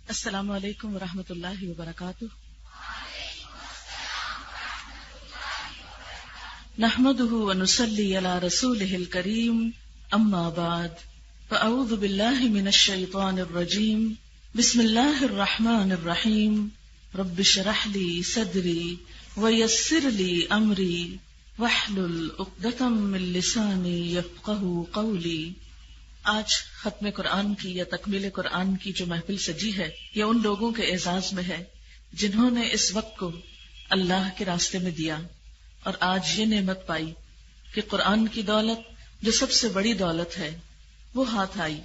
السلام علیکم ورحمۃ اللہ وبرکاتہ. نحمده ونصلي على رسوله الكريم اما بعد فاعوذ بالله من الشيطان الرجيم بسم الله الرحمن الرحيم رب اشرح لي صدري ويسر لي امري واحلل عقدة من لساني يفقهوا قولي. آج ختم قرآن کی یا تکمیل قرآن کی جو محفل سجی ہے یہ ان لوگوں کے اعزاز میں ہے جنہوں نے اس وقت کو اللہ کے راستے میں دیا اور آج یہ نعمت پائی کہ قرآن کی دولت جو سب سے بڑی دولت ہے وہ ہاتھ آئی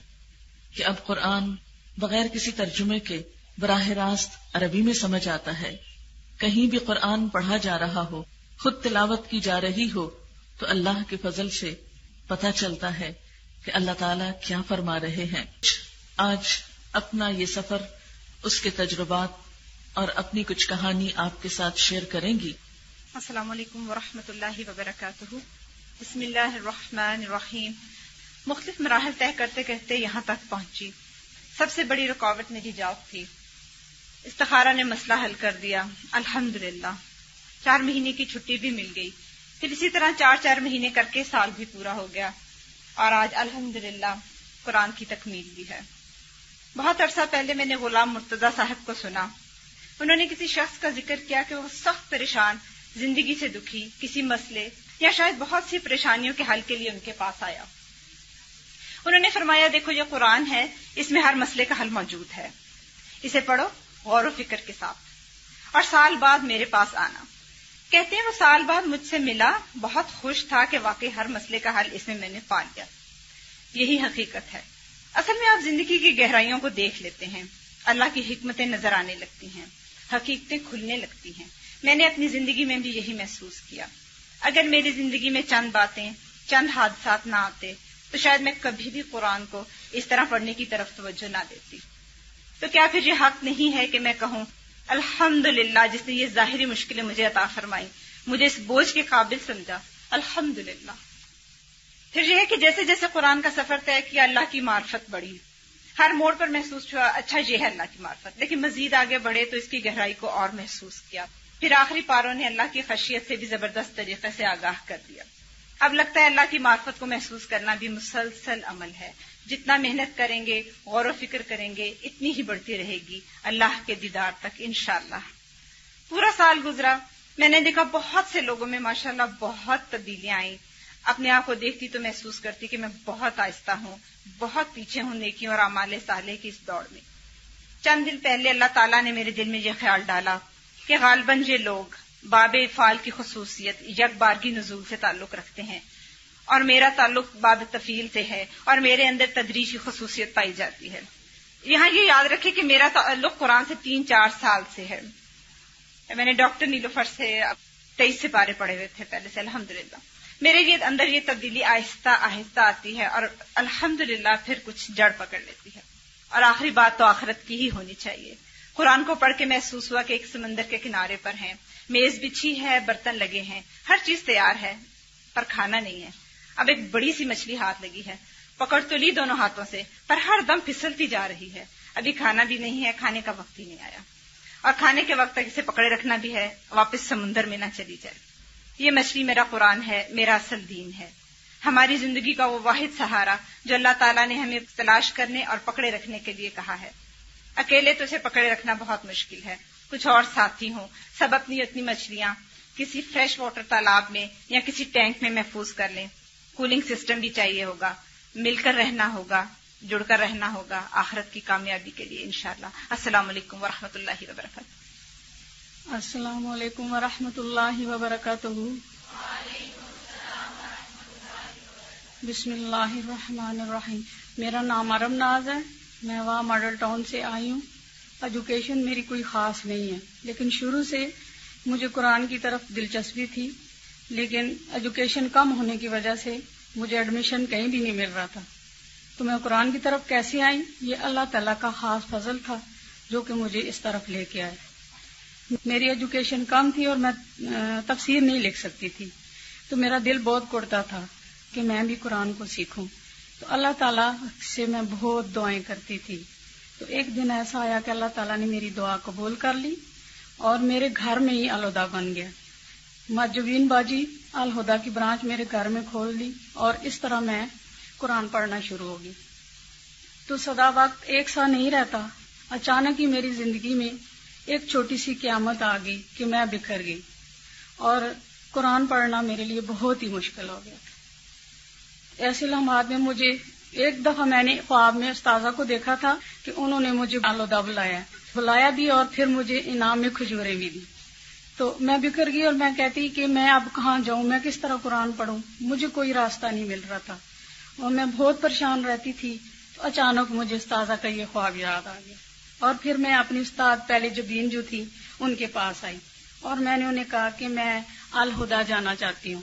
کہ اب قرآن بغیر کسی ترجمے کے براہ راست عربی میں سمجھ آتا ہے. کہیں بھی قرآن پڑھا جا رہا ہو، خود تلاوت کی جا رہی ہو تو اللہ کے فضل سے پتہ چلتا ہے کہ اللہ تعالیٰ کیا فرما رہے ہیں. آج اپنا یہ سفر، اس کے تجربات اور اپنی کچھ کہانی آپ کے ساتھ شیئر کریں گی. السلام علیکم ورحمۃ اللہ وبرکاتہ. بسم اللہ الرحمن الرحیم. مختلف مراحل طے کرتے کرتے یہاں تک پہنچی. سب سے بڑی رکاوٹ میری جاب تھی. استخارہ نے مسئلہ حل کر دیا الحمدللہ. 4 مہینے کی چھٹی بھی مل گئی. پھر اسی طرح 4 مہینے کر کے سال بھی پورا ہو گیا اور آج الحمدللہ قرآن کی تکمیل بھی ہے. بہت عرصہ پہلے میں نے غلام مرتضیٰ صاحب کو سنا. انہوں نے کسی شخص کا ذکر کیا کہ وہ سخت پریشان، زندگی سے دکھی، کسی مسئلے یا شاید بہت سی پریشانیوں کے حل کے لیے ان کے پاس آیا. انہوں نے فرمایا دیکھو یہ قرآن ہے، اس میں ہر مسئلے کا حل موجود ہے، اسے پڑھو غور و فکر کے ساتھ اور سال بعد میرے پاس آنا. کہتے ہیں وہ سال بعد مجھ سے ملا، بہت خوش تھا کہ واقعی ہر مسئلے کا حل اس میں نے پا لیا. یہی حقیقت ہے. اصل میں آپ زندگی کی گہرائیوں کو دیکھ لیتے ہیں، اللہ کی حکمتیں نظر آنے لگتی ہیں، حقیقتیں کھلنے لگتی ہیں. میں نے اپنی زندگی میں بھی یہی محسوس کیا. اگر میری زندگی میں چند باتیں، چند حادثات نہ آتے تو شاید میں کبھی بھی قرآن کو اس طرح پڑھنے کی طرف توجہ نہ دیتی. تو کیا پھر یہ حق نہیں ہے کہ میں کہوں الحمدللہ جس نے یہ ظاہری مشکلیں مجھے عطا فرمائی، مجھے اس بوجھ کے قابل سمجھا، الحمدللہ. پھر یہ ہے کہ جیسے جیسے قرآن کا سفر طے کیا اللہ کی معرفت بڑھی. ہر موڑ پر محسوس ہوا اچھا یہ ہے اللہ کی معرفت، لیکن مزید آگے بڑھے تو اس کی گہرائی کو اور محسوس کیا. پھر آخری پاروں نے اللہ کی خشیت سے بھی زبردست طریقے سے آگاہ کر دیا. اب لگتا ہے اللہ کی معرفت کو محسوس کرنا بھی مسلسل عمل ہے. جتنا محنت کریں گے، غور و فکر کریں گے، اتنی ہی بڑھتی رہے گی اللہ کے دیدار تک انشاءاللہ. پورا سال گزرا، میں نے دیکھا بہت سے لوگوں میں ماشاءاللہ بہت تبدیلیاں آئیں. اپنے آپ کو دیکھتی تو محسوس کرتی کہ میں بہت آہستہ ہوں، بہت پیچھے ہوں نیکیوں اور اعمال صالحہ کی اس دوڑ میں. چند دن پہلے اللہ تعالیٰ نے میرے دل میں یہ خیال ڈالا کہ غالباً یہ لوگ باب افعال کی خصوصیت یک بارگی نزول سے تعلق رکھتے ہیں اور میرا تعلق باب تفعیل سے ہے اور میرے اندر تدریجی خصوصیت پائی جاتی ہے. یہاں یہ یاد رکھے کہ میرا تعلق قرآن سے 3-4 سال سے ہے. میں نے ڈاکٹر نیلوفر سے 23 سپارے پڑھے ہوئے تھے پہلے سے الحمدللہ. میرے یہ اندر یہ تبدیلی آہستہ آہستہ آتی ہے اور الحمدللہ پھر کچھ جڑ پکڑ لیتی ہے. اور آخری بات تو آخرت کی ہی ہونی چاہیے. قرآن کو پڑھ کے محسوس ہوا کہ ایک سمندر کے کنارے پر ہیں، میز بچھی ہے، برتن لگے ہیں، ہر چیز تیار ہے پر کھانا نہیں ہے. اب ایک بڑی سی مچھلی ہاتھ لگی ہے، پکڑ تو لی دونوں ہاتھوں سے پر ہر دم پھسلتی جا رہی ہے. ابھی کھانا بھی نہیں ہے، کھانے کا وقت ہی نہیں آیا اور کھانے کے وقت تک اسے پکڑے رکھنا بھی ہے، واپس سمندر میں نہ چلی جائے. یہ مچھلی میرا قرآن ہے، میرا اصل دین ہے، ہماری زندگی کا وہ واحد سہارا جو اللہ تعالیٰ نے ہمیں تلاش کرنے اور پکڑے رکھنے کے لیے کہا ہے. اکیلے تو اسے پکڑے رکھنا بہت مشکل ہے، کچھ اور ساتھی ہوں، سب اپنی اپنی مچھلیاں کسی فریش واٹر تالاب میں یا کسی ٹینک میں محفوظ کر لیں. کولنگ سسٹم بھی چاہیے ہوگا، مل کر رہنا ہوگا، جڑ کر رہنا ہوگا آخرت کی کامیابی کے لیے انشاءاللہ. السلام علیکم ورحمۃ اللہ وبرکاتہ. السلام علیکم ورحمۃ اللہ وبرکاتہ. بسم اللہ الرحمن الرحیم. میرا نام ارم ناز ہے، میں وہاں ماڈل ٹاؤن سے آئی ہوں. ایجوکیشن میری کوئی خاص نہیں ہے، لیکن شروع سے مجھے قرآن کی طرف دلچسپی تھی، لیکن ایجوکیشن کم ہونے کی وجہ سے مجھے ایڈمیشن کہیں بھی نہیں مل رہا تھا. تو میں قرآن کی طرف کیسے آئی؟ یہ اللہ تعالیٰ کا خاص فضل تھا جو کہ مجھے اس طرف لے کے آئے. میری ایجوکیشن کم تھی اور میں تفسیر نہیں لکھ سکتی تھی، تو میرا دل بہت کڑتا تھا کہ میں بھی قرآن کو سیکھوں. تو اللہ تعالیٰ سے میں بہت دعائیں کرتی تھی تو ایک دن ایسا آیا کہ اللہ تعالیٰ نے میری دعا قبول کر لی اور میرے گھر میں ہی الہدا بن گیا. مجوین باجی الہدا کی برانچ میرے گھر میں کھول لی اور اس طرح میں قرآن پڑھنا شروع ہو گئی. تو سدا وقت ایک سا نہیں رہتا. اچانک ہی میری زندگی میں ایک چھوٹی سی قیامت آ گئی کہ میں بکھر گئی اور قرآن پڑھنا میرے لیے بہت ہی مشکل ہو گیا. ایسے لمحات میں مجھے ایک دفعہ میں نے خواب میں استاذہ کو دیکھا تھا کہ انہوں نے مجھے الہدا بلایا بھی اور پھر مجھے انعام میں کھجوریں بھی دی. تو میں بکھر گئی اور میں کہتی کہ میں اب کہاں جاؤں, میں کس طرح قرآن پڑھوں. مجھے کوئی راستہ نہیں مل رہا تھا اور میں بہت پریشان رہتی تھی. تو اچانک مجھے استاذہ کا یہ خواب یاد آ گیا اور پھر میں اپنی استاد پہلے جبین جو تھی ان کے پاس آئی اور میں نے انہیں کہا کہ میں الہدا جانا چاہتی ہوں.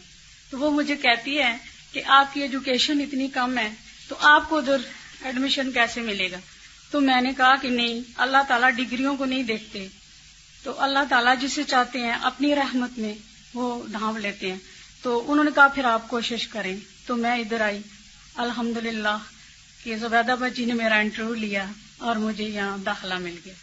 تو وہ مجھے کہتی ہے کہ آپ کی ایجوکیشن اتنی کم ہے تو آپ کو ادھر ایڈمیشن کیسے ملے گا. تو میں نے کہا کہ نہیں, اللہ تعالیٰ ڈگریوں کو نہیں دیکھتے, تو اللہ تعالیٰ جسے چاہتے ہیں اپنی رحمت میں وہ ڈھانپ لیتے ہیں. تو انہوں نے کہا پھر آپ کوشش کریں. تو میں ادھر آئی الحمدللہ کہ زبیدہ بچی نے میرا انٹرویو لیا اور مجھے یہاں داخلہ مل گیا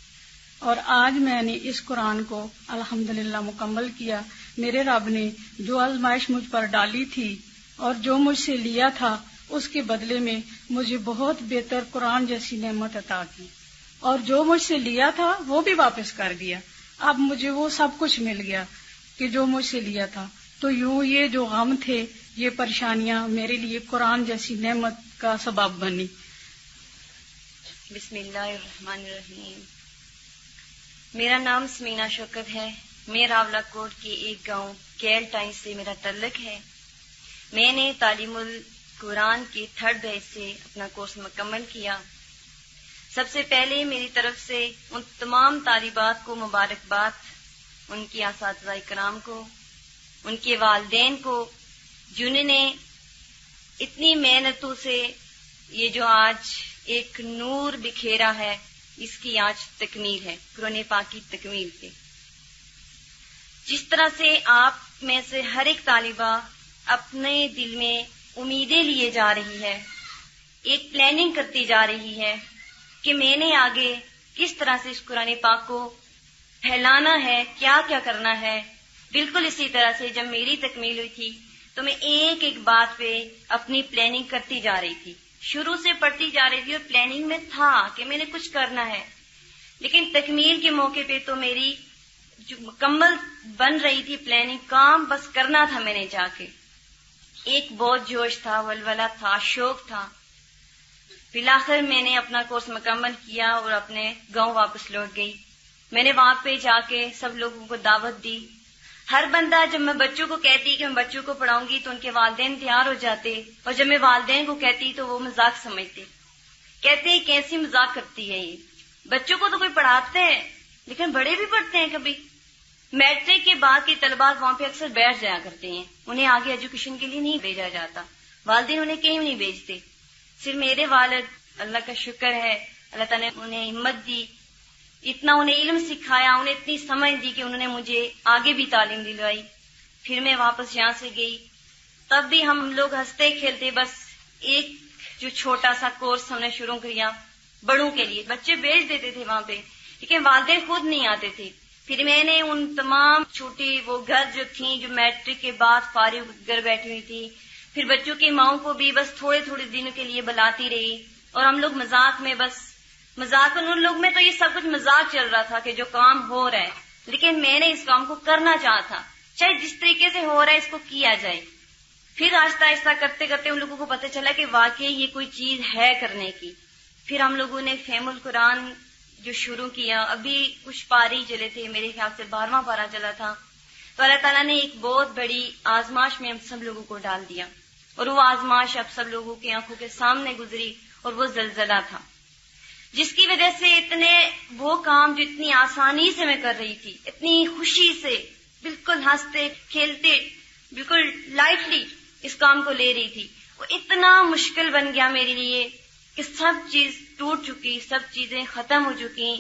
اور آج میں نے اس قرآن کو الحمدللہ مکمل کیا. میرے رب نے جو آزمائش مجھ پر ڈالی تھی اور جو مجھ سے لیا تھا اس کے بدلے میں مجھے بہت بہتر قرآن جیسی نعمت عطا کی اور جو مجھ سے لیا تھا وہ بھی واپس کر دیا. اب مجھے وہ سب کچھ مل گیا کہ جو مجھ سے لیا تھا. تو یوں یہ جو غم تھے, یہ پریشانیاں میرے لیے قرآن جیسی نعمت کا سبب بنی. بسم اللہ الرحمن الرحیم. میرا نام سمینا شوکت ہے. میں راولہ کوٹ کے ایک گاؤں کیل ٹائن سے میرا تعلق ہے. میں نے تعلیم القرآن کے 3rd بیچ سے اپنا کورس مکمل کیا. سب سے پہلے میری طرف سے ان تمام طالبات کو مبارکباد, ان کی اساتذہ کرام کو, ان کے والدین کو, جنہوں نے اتنی محنتوں سے یہ جو آج ایک نور بکھیرا ہے اس کی آج تکمیل ہے, قرآن پاک کی تکمیل کے. جس طرح سے آپ میں سے ہر ایک طالبہ اپنے دل میں امیدیں لیے جا رہی ہے, ایک پلاننگ کرتی جا رہی ہے کہ میں نے آگے کس طرح سے اس قرآن پاک کو پھیلانا ہے, کیا کیا کرنا ہے. بالکل اسی طرح سے جب میری تکمیل ہوئی تھی تو میں ایک ایک بات پہ اپنی پلاننگ کرتی جا رہی تھی. شروع سے پڑھتی جا رہی تھی اور پلاننگ میں تھا کہ میں نے کچھ کرنا ہے, لیکن تکمیل کے موقع پہ تو میری جو مکمل بن رہی تھی پلاننگ, کام بس کرنا تھا. میں نے جا کے ایک بہت جوش تھا, ولولہ تھا, شوق تھا. بالآخر میں نے اپنا کورس مکمل کیا اور اپنے گاؤں واپس لوٹ گئی. میں نے وہاں پہ جا کے سب لوگوں کو دعوت دی. ہر بندہ, جب میں بچوں کو کہتی کہ میں بچوں کو پڑھاؤں گی تو ان کے والدین تیار ہو جاتے, اور جب میں والدین کو کہتی تو وہ مذاق سمجھتے, کہتے ہیں کیسی مذاق کرتی ہے یہ. بچوں کو تو کوئی پڑھاتے ہیں لیکن بڑے بھی پڑھتے ہیں. کبھی میٹرک کے بعد کے طلباء وہاں پہ اکثر بیٹھ جایا کرتے ہیں, انہیں آگے ایجوکیشن کے لیے نہیں بھیجا جاتا, والدین انہیں کہیں نہیں بھیجتے. صرف میرے والد, اللہ کا شکر ہے, اللہ تعالیٰ نے انہیں ہمت دی, اتنا انہیں علم سکھایا, انہیں اتنی سمجھ دی کہ انہوں نے مجھے آگے بھی تعلیم دلوائی. پھر میں واپس یہاں سے گئی, تب بھی ہم لوگ ہنستے کھیلتے بس ایک جو چھوٹا سا کورس ہم نے شروع کیا بڑوں کے لیے. بچے بھیج دیتے تھے وہاں پہ لیکن والدین خود نہیں آتے تھے. پھر میں نے ان تمام چھوٹی وہ گھر جو تھیں جو میٹرک کے بعد فارغ گھر بیٹھی ہوئی تھی, پھر بچوں کی ماؤں کو بھی بس تھوڑے تھوڑے دنوں کے لیے بلاتی رہی, اور ہم لوگ مذاق میں, بس مذاق ان لوگ میں تو یہ سب کچھ مذاق چل رہا تھا کہ جو کام ہو رہا ہے, لیکن میں نے اس کام کو کرنا چاہا تھا, چاہے جس طریقے سے ہو رہا ہے اس کو کیا جائے. پھر آہستہ آہستہ کرتے کرتے ان لوگوں کو پتہ چلا کہ واقعی یہ کوئی چیز ہے کرنے کی. پھر ہم لوگوں نے فہم القرآن جو شروع کیا, ابھی کچھ پارے ہی چلے تھے, میرے خیال سے 12واں پارہ چلا تھا. تو اللہ تعالیٰ نے ایک بہت بڑی آزمائش میں ہم سب لوگوں کو ڈال دیا, اور وہ آزمائش اب سب لوگوں کی آنکھوں کے سامنے گزری, اور وہ زلزلہ تھا جس کی وجہ سے اتنے وہ کام جو اتنی آسانی سے میں کر رہی تھی, اتنی خوشی سے, بالکل ہنستے کھیلتے, بالکل لائٹلی اس کام کو لے رہی تھی, وہ اتنا مشکل بن گیا میرے لیے کہ سب چیز ٹوٹ چکی, سب چیزیں ختم ہو چکی.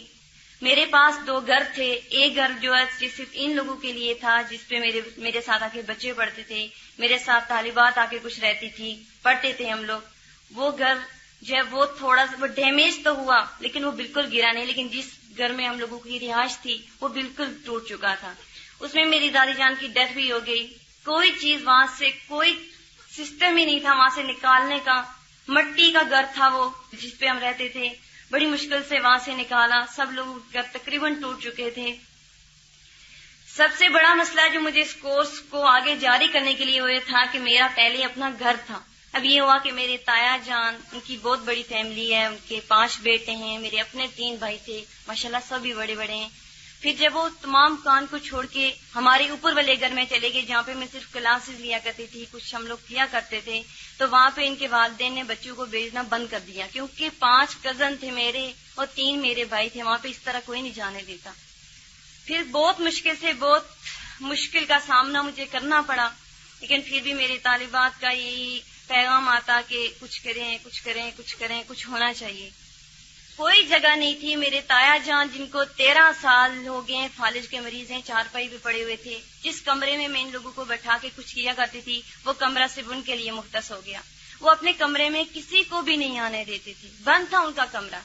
میرے پاس 2 گھر تھے, ایک گھر جو ہے صرف ان لوگوں کے لیے تھا جس پہ میرے ساتھ آ کے بچے پڑھتے تھے, میرے ساتھ طالبات آ کے کچھ رہتی تھی, پڑھتے تھے ہم لوگ. وہ گھر جو ہے وہ تھوڑا سا وہ ڈیمیج تو ہوا لیکن وہ بالکل گرا نہیں، لیکن جس گھر میں ہم لوگوں کی رہائش تھی وہ بالکل ٹوٹ چکا تھا. اس میں میری دادی جان کی ڈیتھ بھی ہو گئی. کوئی چیز وہاں سے، کوئی سسٹم ہی نہیں تھا وہاں سے نکالنے کا. مٹی کا گھر تھا وہ جس پہ ہم رہتے تھے، بڑی مشکل سے وہاں سے نکالا. سب لوگ گھر تقریباً ٹوٹ چکے تھے. سب سے بڑا مسئلہ جو مجھے اس کورس کو آگے جاری کرنے کے لیے ہوئے تھا کہ میرا پہلے اپنا گھر تھا. اب یہ ہوا کہ میرے تایا جان، ان کی بہت بڑی فیملی ہے، ان کے 5 بیٹے ہیں، میرے اپنے 3 بھائی تھے، ماشاءاللہ سبھی بڑے بڑے ہیں. پھر جب وہ تمام کام کو چھوڑ کے ہمارے اوپر والے گھر میں چلے گئے جہاں پہ میں صرف کلاسز لیا کرتی تھی، کچھ ہم لوگ کیا کرتے تھے، تو وہاں پہ ان کے والدین نے بچوں کو بھیجنا بند کر دیا کیونکہ 5 کزن تھے میرے اور 3 میرے بھائی تھے. وہاں پہ اس طرح کوئی نہیں جانے دیتا. پھر بہت مشکل سے بہت مشکل کا سامنا مجھے کرنا پڑا، لیکن پھر بھی میری طالبات کا یہی پیغام آتا کہ کچھ کریں کچھ کریں کچھ کریں، کچھ ہونا چاہیے. کوئی جگہ نہیں تھی. میرے تایا جان جن کو 13 سال ہو گئے ہیں، فالج کے مریض ہیں، چارپائی پہ پڑے ہوئے تھے. جس کمرے میں ان لوگوں کو بیٹھا کے کچھ کیا کرتی تھی وہ کمرہ صرف ان کے لیے مختص ہو گیا. وہ اپنے کمرے میں کسی کو بھی نہیں آنے دیتے تھے، بند تھا ان کا کمرہ.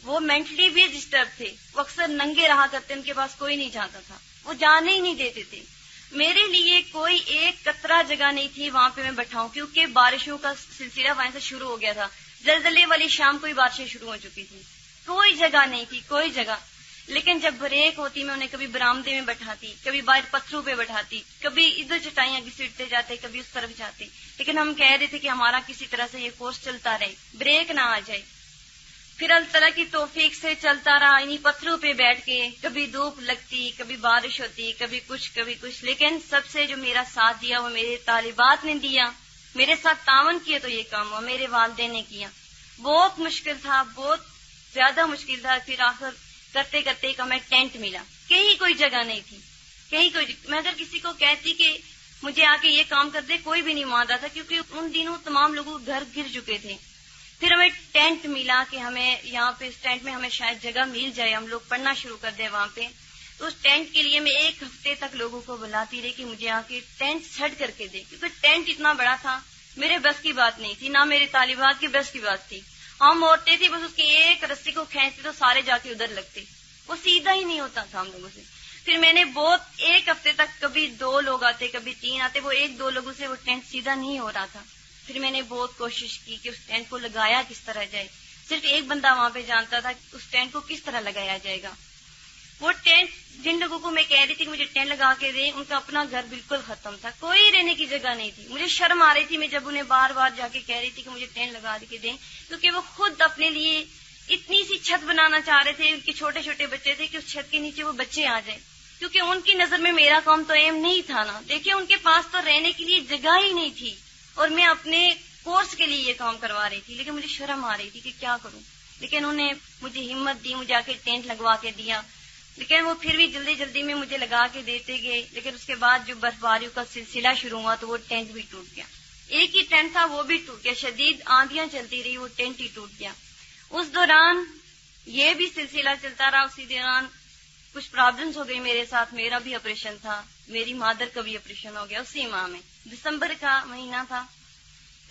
وہ مینٹلی بھی ڈسٹرب تھے، وہ اکثر ننگے رہا کرتے، ان کے پاس کوئی نہیں جاتا تھا، وہ جانے ہی نہیں دیتے تھے. میرے لیے کوئی ایک قطرہ جگہ نہیں تھی وہاں پہ میں بٹھاؤں کیونکہ بارشوں کا سلسلہ وہاں سے شروع ہو گیا تھا. زلزلے والی شام کو ہی بارشیں شروع ہو چکی تھی. کوئی جگہ نہیں تھی، کوئی جگہ. لیکن جب بریک ہوتی میں انہیں کبھی برآمدے میں بٹھاتی، کبھی باہر پتھروں پہ بٹھاتی، کبھی ادھر چٹائیاں گھسیٹتے جاتے، کبھی اس طرف جاتے. لیکن ہم کہہ رہے تھے کہ ہمارا کسی طرح سے یہ کورس چلتا رہے، بریک نہ آ جائے. پھر اللہ تعالیٰ کی توفیق سے چلتا رہا. انہیں پتھروں پہ بیٹھ کے کبھی دھوپ لگتی، کبھی بارش ہوتی، کبھی کچھ. لیکن سب سے جو میرا ساتھ دیا وہ میرے طالبات نے دیا. میرے ساتھ تعاون کیا تو یہ کام ہوا، میرے والدین نے کیا. بہت مشکل تھا، بہت زیادہ مشکل تھا. پھر آخر کرتے کرتے ایک ہمیں ٹینٹ ملا. کہیں کوئی جگہ نہیں تھی، میں اگر کسی کو کہتی کہ مجھے آ کے یہ کام کر دے کوئی بھی نہیں مانتا تھا کیونکہ ان دنوں تمام لوگوں کے گھر گر چکے تھے. پھر ہمیں ٹینٹ ملا کہ ہمیں یہاں پہ اس ٹینٹ میں ہمیں شاید جگہ مل جائے، ہم لوگ پڑھنا شروع کر دیں وہاں پہ. تو اس ٹینٹ کے لیے میں 1 ہفتے تک لوگوں کو بلاتی رہی کہ مجھے آ کے ٹینٹ سیٹ کر کے دے، کیونکہ ٹینٹ اتنا بڑا تھا، میرے بس کی بات نہیں تھی، نہ میرے طالبات کی بس کی بات تھی. ہم عورتیں تھی بس اس کی ایک رسی کو کھینچتے تو سارے جا کے ادھر لگتے، وہ سیدھا ہی نہیں ہوتا تھا ہم لوگوں سے. پھر میں نے 1 ہفتے تک کبھی 2 لوگ آتے، کبھی 3 آتے، وہ 1-2 لوگوں سے وہ ٹینٹ سیدھا نہیں ہو رہا تھا. پھر میں نے بہت کوشش کی کہ اس ٹینٹ کو لگایا کس طرح جائے. صرف ایک بندہ وہاں پہ جانتا تھا کہ اس ٹینٹ کو کس طرح لگایا جائے گا. وہ ٹینٹ جن لوگوں کو میں کہہ رہی تھی کہ مجھے ٹینٹ لگا کے دیں، ان کا اپنا گھر بالکل ختم تھا، کوئی رہنے کی جگہ نہیں تھی. مجھے شرم آ رہی تھی میں جب انہیں بار بار جا کے کہہ رہی تھی کہ مجھے ٹینٹ لگا کے دیں، کیونکہ وہ خود اپنے لیے اتنی سی چھت بنانا چاہ رہے تھے. ان کے چھوٹے چھوٹے بچے تھے کہ اس چھت کے نیچے وہ بچے آ جائیں، کیونکہ ان کی نظر میں میرا کام تو اہم نہیں تھا نا. دیکھیں ان کے پاس تو رہنے کے لیے جگہ ہی نہیں تھی اور میں اپنے کورس کے لیے یہ کام کروا رہی تھی. لیکن مجھے شرم آ رہی تھی کہ کیا کروں. لیکن انہیں مجھے ہمت دی، مجھے آ کے ٹینٹ لگوا کے دیا. لیکن وہ پھر بھی جلدی جلدی میں مجھے لگا کے دیتے گئے. لیکن اس کے بعد جو برفباریوں کا سلسلہ شروع ہوا تو وہ ٹینٹ بھی ٹوٹ گیا. ایک ہی ٹینٹ تھا وہ بھی ٹوٹ گیا. شدید آندھیاں چلتی رہی، وہ ٹینٹ ہی ٹوٹ گیا. اس دوران یہ بھی سلسلہ چلتا رہا. اسی دوران کچھ پرابلمز ہو گئی میرے ساتھ. میرا بھی آپریشن تھا، میری مادر کا بھی آپریشن ہو گیا اسی ماہ میں. دسمبر کا مہینہ تھا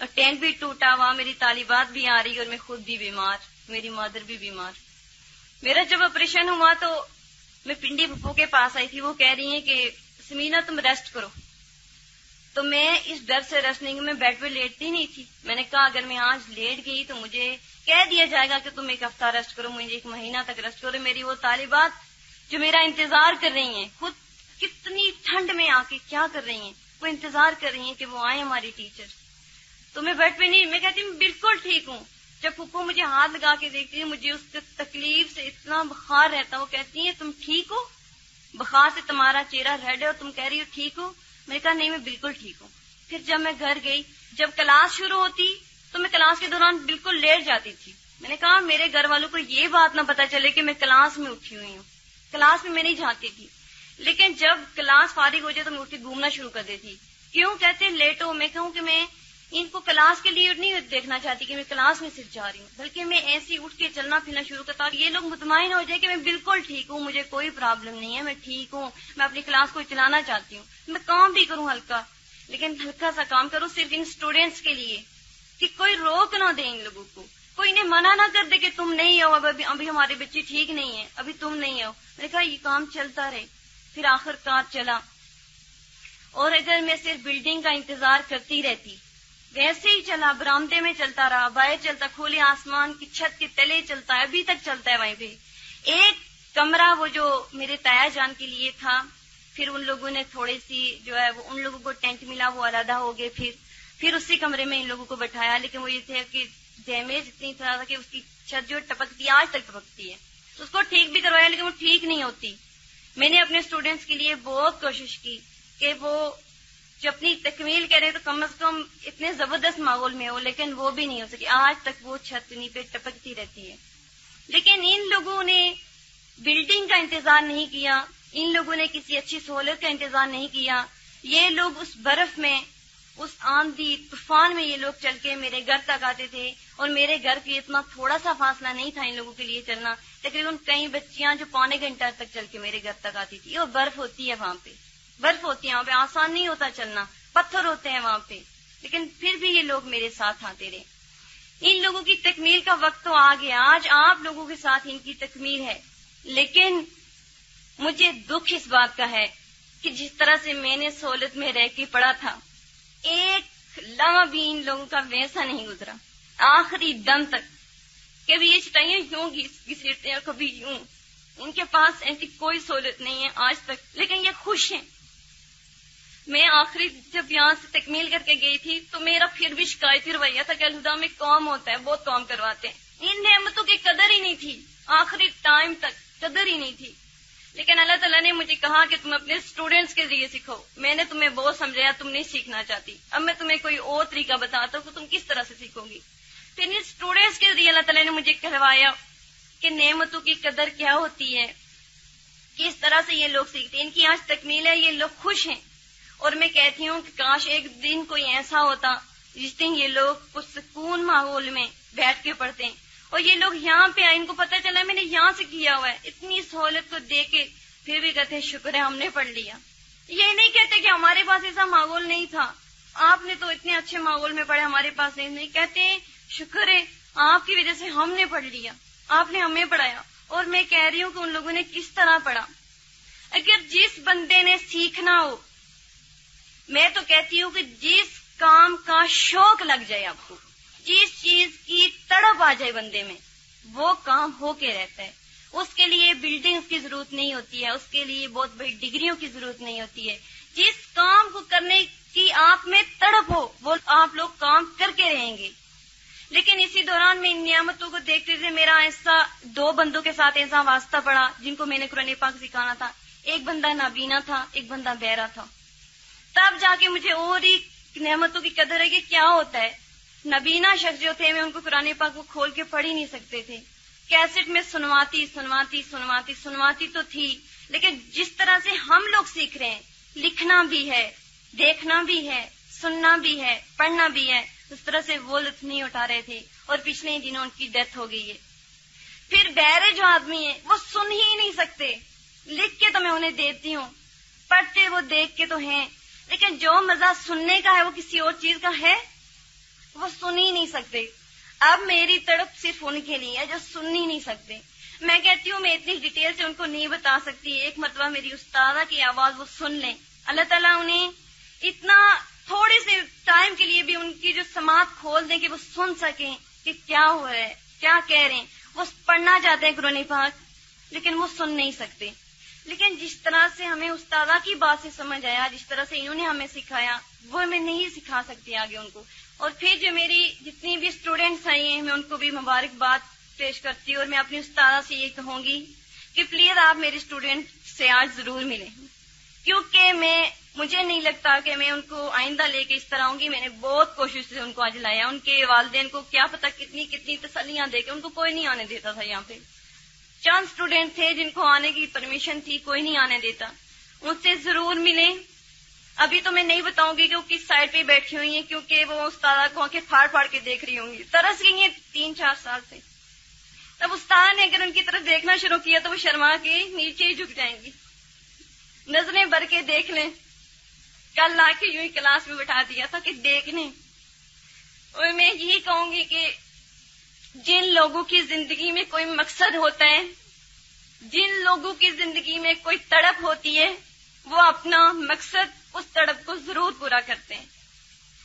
اور ٹینٹ بھی ٹوٹا. وہاں میری طالبات بھی آ رہی اور میں خود بھی بیمار، میری مادر بھی بیمار. میرا جب آپریشن ہوا تو میں پنڈی پھپھو کے پاس آئی تھی. وہ کہہ رہی ہیں کہ سمینا تم ریسٹ کرو. تو میں اس ڈر سے ریسٹ نہیں، میں بیڈ پہ لیٹتی نہیں تھی. میں نے کہا اگر میں آج لیٹ گئی تو مجھے کہہ دیا جائے گا کہ تم 1 ہفتہ ریسٹ کرو، مجھے 1 مہینہ تک ریسٹ کرو. میری وہ طالبات جو میرا انتظار کر رہی ہیں، خود کتنی ٹھنڈ میں آ کے کیا کر رہی ہیں، وہ انتظار کر رہی ہیں کہ وہ آئیں ہماری ٹیچر. تو میں بیڈ پہ نہیں، میں کہتی ہوں بالکل ٹھیک ہوں. جب پھپھو مجھے ہاتھ لگا کے دیکھتی ہے، مجھے اس تکلیف سے اتنا بخار رہتا. وہ کہتی ہیں تم ٹھیک ہو؟ بخار سے تمہارا چہرہ ریڈ ہے اور تم کہہ رہی ہو ٹھیک ہو. میں نے کہا نہیں میں بالکل ٹھیک ہوں. پھر جب میں گھر گئی، جب کلاس شروع ہوتی تو میں کلاس کے دوران بالکل لیٹ جاتی تھی. میں نے کہا میرے گھر والوں کو یہ بات نہ پتا چلے کہ میں کلاس میں اٹھی ہوئی ہوں. کلاس میں نہیں جاتی تھی، لیکن جب کلاس فارغ ہو جائے تو میں اٹھ کے گھومنا شروع کر دیتی. کیوں کہتے لیٹ ہو؟ میں کہوں کہ میں ان کو کلاس کے لیے نہیں دیکھنا چاہتی کہ میں کلاس میں صرف جا رہی ہوں، بلکہ میں ایسی اٹھ کے چلنا پھرنا شروع کرتا ہوں. یہ لوگ مطمئن ہو جائے کہ میں بالکل ٹھیک ہوں، مجھے کوئی پرابلم نہیں ہے، میں ٹھیک ہوں، میں اپنی کلاس کو چلانا چاہتی ہوں. میں کام بھی کروں ہلکا، لیکن ہلکا سا کام کروں صرف ان اسٹوڈینٹس کے لیے کہ کوئی روک نہ دے ان لوگوں کو. کوئی انہیں منع نہ کر دے کہ تم نہیں آؤ، ابھی ہمارے بچے ٹھیک نہیں ہیں، ابھی تم نہیں آؤ. میں نے کہا یہ کام چلتا رہے. پھر آخر کار چلا. اور اگر میں صرف بلڈنگ کا انتظار کرتی رہتی، ویسے ہی چلا، برآمدے میں چلتا رہا، باہر چلتا، کھلے آسمان کی چھت کے تلے چلتا ہے، ابھی تک چلتا ہے وہیں پہ. ایک کمرہ وہ جو میرے تایا جان کے لیے تھا، پھر ان لوگوں نے تھوڑی سی جو ہے وہ ان لوگوں کو ٹینٹ ملا، وہ علیحدہ ہو گئے. پھر اسی کمرے میں ان لوگوں کو بٹھایا. لیکن وہ یہ تھے کہ ڈیمیج اتنی طرح تھا کہ اس کی چھت جو ٹپکتی ہے، آج تک ٹپکتی ہے. اس کو ٹھیک بھی کروایا لیکن وہ ٹھیک نہیں ہوتی. میں نے اپنے اسٹوڈینٹس کے لیے بہت کوشش کی کہ وہ جو اپنی تکمیل کریں تو کم از کم اتنے زبردست ماحول میں ہو، لیکن وہ بھی نہیں ہو سکی. آج تک وہ چھت انہیں پہ ٹپکتی رہتی ہے. لیکن ان لوگوں نے بلڈنگ کا انتظار نہیں کیا، ان لوگوں نے کسی اچھی سہولت کا انتظار نہیں کیا. یہ لوگ اس برف میں، اس آندھی طوفان میں یہ لوگ چل کے میرے گھر تک آتے تھے. اور میرے گھر کے اتنا تھوڑا سا فاصلہ نہیں تھا ان لوگوں کے لیے چلنا. تقریباً کئی بچیاں جو پونے گھنٹہ تک چل کے میرے گھر تک آتی تھی. اور برف ہوتی ہے وہاں پہ، برف ہوتی ہے وہاں پہ، آسان نہیں ہوتا چلنا، پتھر ہوتے ہیں وہاں پہ. لیکن پھر بھی یہ لوگ میرے ساتھ آتے رہے. ان لوگوں کی تکمیل کا وقت تو آ گیا، آج آپ لوگوں کے ساتھ ان کی تکمیل ہے. لیکن مجھے دکھ اس بات کا ہے کہ جس طرح سے میں نے سہولت میں رہ کے پڑھا تھا، ایک لمحہ بھی ان لوگوں کا ویسا نہیں گزرا. آخری دم تک کبھی یہ چٹائیاں یوں گھسیٹتے ہیں، کبھی یوں. ان کے پاس ایسی کوئی سہولت نہیں ہے آج تک، لیکن یہ خوش ہیں. میں آخری جب یہاں سے تکمیل کر کے گئی تھی تو میرا پھر بھی شکایتی رویہ تھا کہ الہدا میں کام ہوتا ہے، بہت کام کرواتے ہیں. ان نعمتوں کی قدر ہی نہیں تھی، آخری ٹائم تک قدر ہی نہیں تھی. لیکن اللہ تعالیٰ نے مجھے کہا کہ تم اپنے اسٹوڈینٹس کے ذریعے سیکھو. میں نے تمہیں بہت سمجھایا، تم نہیں سیکھنا چاہتی. اب میں تمہیں کوئی اور طریقہ بتاتا ہوں کہ تم کس طرح سے سیکھو گی. پھر ان اسٹوڈینٹس کے ذریعے اللہ تعالیٰ نے مجھے کہوایا کہ نعمتوں کی قدر کیا ہوتی ہے، کس طرح سے یہ لوگ سیکھتے ہیں. ان کی آج تکمیل ہے، یہ لوگ خوش ہیں. اور میں کہتی ہوں کہ کاش ایک دن کوئی ایسا ہوتا جس دن یہ لوگ پرسکون ماحول میں بیٹھ کے پڑھتے ہیں. اور یہ لوگ یہاں پہ آئے، ان کو پتہ چلا میں نے یہاں سے کیا ہوا ہے. اتنی سہولت کو دے کے پھر بھی کہتے ہیں شکر ہے ہم نے پڑھ لیا. یہ نہیں کہتے کہ ہمارے پاس ایسا ماحول نہیں تھا، آپ نے تو اتنے اچھے ماحول میں پڑھے، ہمارے پاس نہیں. کہتے ہیں شکر ہے آپ کی وجہ سے ہم نے پڑھ لیا، آپ نے ہمیں پڑھایا. اور میں کہہ رہی ہوں کہ ان لوگوں نے کس طرح پڑھا. اگر جس بندے نے سیکھنا ہو، میں تو کہتی ہوں کہ جس کام کا شوق لگ جائے آپ کو، جس چیز کی تڑپ آ جائے بندے میں، وہ کام ہو کے رہتا ہے. اس کے لیے بلڈنگز کی ضرورت نہیں ہوتی ہے، اس کے لیے بہت بڑی ڈگریوں کی ضرورت نہیں ہوتی ہے. جس کام کو کرنے کی آپ میں تڑپ ہو وہ آپ لوگ کام کر کے رہیں گے. لیکن اسی دوران میں ان نعمتوں کو دیکھتے تھے. میرا ایسا 2 بندوں کے ساتھ ایسا واسطہ پڑا جن کو میں نے قرآن پاک سکھانا تھا. ایک بندہ نابینا تھا، ایک بندہ بہرا تھا. تب جا کے مجھے اور ہی نعمتوں کی قدر ہے کہ کیا ہوتا ہے. نابینا شخص جو تھے، میں ان کو قرآن پاک کو کھول کے پڑھ ہی نہیں سکتے تھے. کیسٹ میں سنواتی تو تھی، لیکن جس طرح سے ہم لوگ سیکھ رہے ہیں، لکھنا بھی ہے، دیکھنا بھی ہے، سننا بھی ہے، پڑھنا بھی ہے، اس طرح سے وہ لطف نہیں اٹھا رہے تھے. اور پچھلے دنوں ان کی ڈیتھ ہو گئی ہے. پھر بہرے جو آدمی ہیں وہ سن ہی نہیں سکتے. لکھ کے تو میں انہیں دیتی ہوں، پڑھتے وہ دیکھ کے تو ہیں، لیکن جو مزہ سننے کا ہے وہ کسی اور چیز کا ہے، وہ سن ہی نہیں سکتے. اب میری تڑپ صرف ان کے لیے ہے جو سن ہی نہیں سکتے. میں کہتی ہوں میں اتنی ڈیٹیل سے ان کو نہیں بتا سکتی. ایک مرتبہ میری استاذہ کی آواز وہ سن لیں، اللہ تعالیٰ انہیں اتنا تھوڑے سے ٹائم کے لیے بھی ان کی جو سماعت کھول دیں کہ وہ سن سکیں کہ کیا ہو رہا ہے، کیا کہہ رہے ہیں. وہ پڑھنا چاہتے ہیں قرآن پاک لیکن وہ سن نہیں سکتے. لیکن جس طرح سے ہمیں استاذہ کی بات سے سمجھ آیا، جس طرح سے انہوں نے ہمیں سکھایا، وہ میں نہیں سکھا سکتی آگے ان کو. اور پھر جو میری جتنی بھی اسٹوڈینٹس آئی ہیں میں ان کو بھی مبارکباد پیش کرتی ہوں. اور میں اپنی استاذہ سے یہ کہوں گی کہ پلیز آپ میری اسٹوڈینٹ سے آج ضرور ملیں، کیونکہ مجھے نہیں لگتا کہ میں ان کو آئندہ لے کے اس طرح آؤں گی. میں نے بہت کوشش سے ان کو آج لایا. ان کے والدین کو کیا پتا کتنی تسلیاں دے کے ان کو کوئی نہیں آنے دیتا تھا. یہاں پہ چند اسٹوڈینٹ تھے جن کو آنے کی پرمیشن تھی، کوئی نہیں آنے دیتا. ان سے ضرور ملیں. ابھی تو میں نہیں بتاؤں گی کہ وہ کس سائڈ پہ بیٹھی ہوئی ہیں، کیونکہ وہ استاذہ کو آنکھیں پھاڑ پھاڑ کے دیکھ رہی ہوں گی، ترس گئی ہیں 3-4 سال سے. تب استاد نے اگر ان کی طرف دیکھنا شروع کیا تو وہ شرما کے نیچے ہی جھک جائیں گی. نظریں بھر کے دیکھ لیں. کل لا کے یوں ہی کلاس میں بٹھا دیا تھا کہ دیکھ لیں. اور میں یہی کہوں گی کہ جن لوگوں کی زندگی میں کوئی مقصد ہوتا ہے، جن لوگوں کی زندگی میں کوئی تڑپ ہوتی ہے، وہ اپنا مقصد اس تڑپ کو ضرور پورا کرتے ہیں.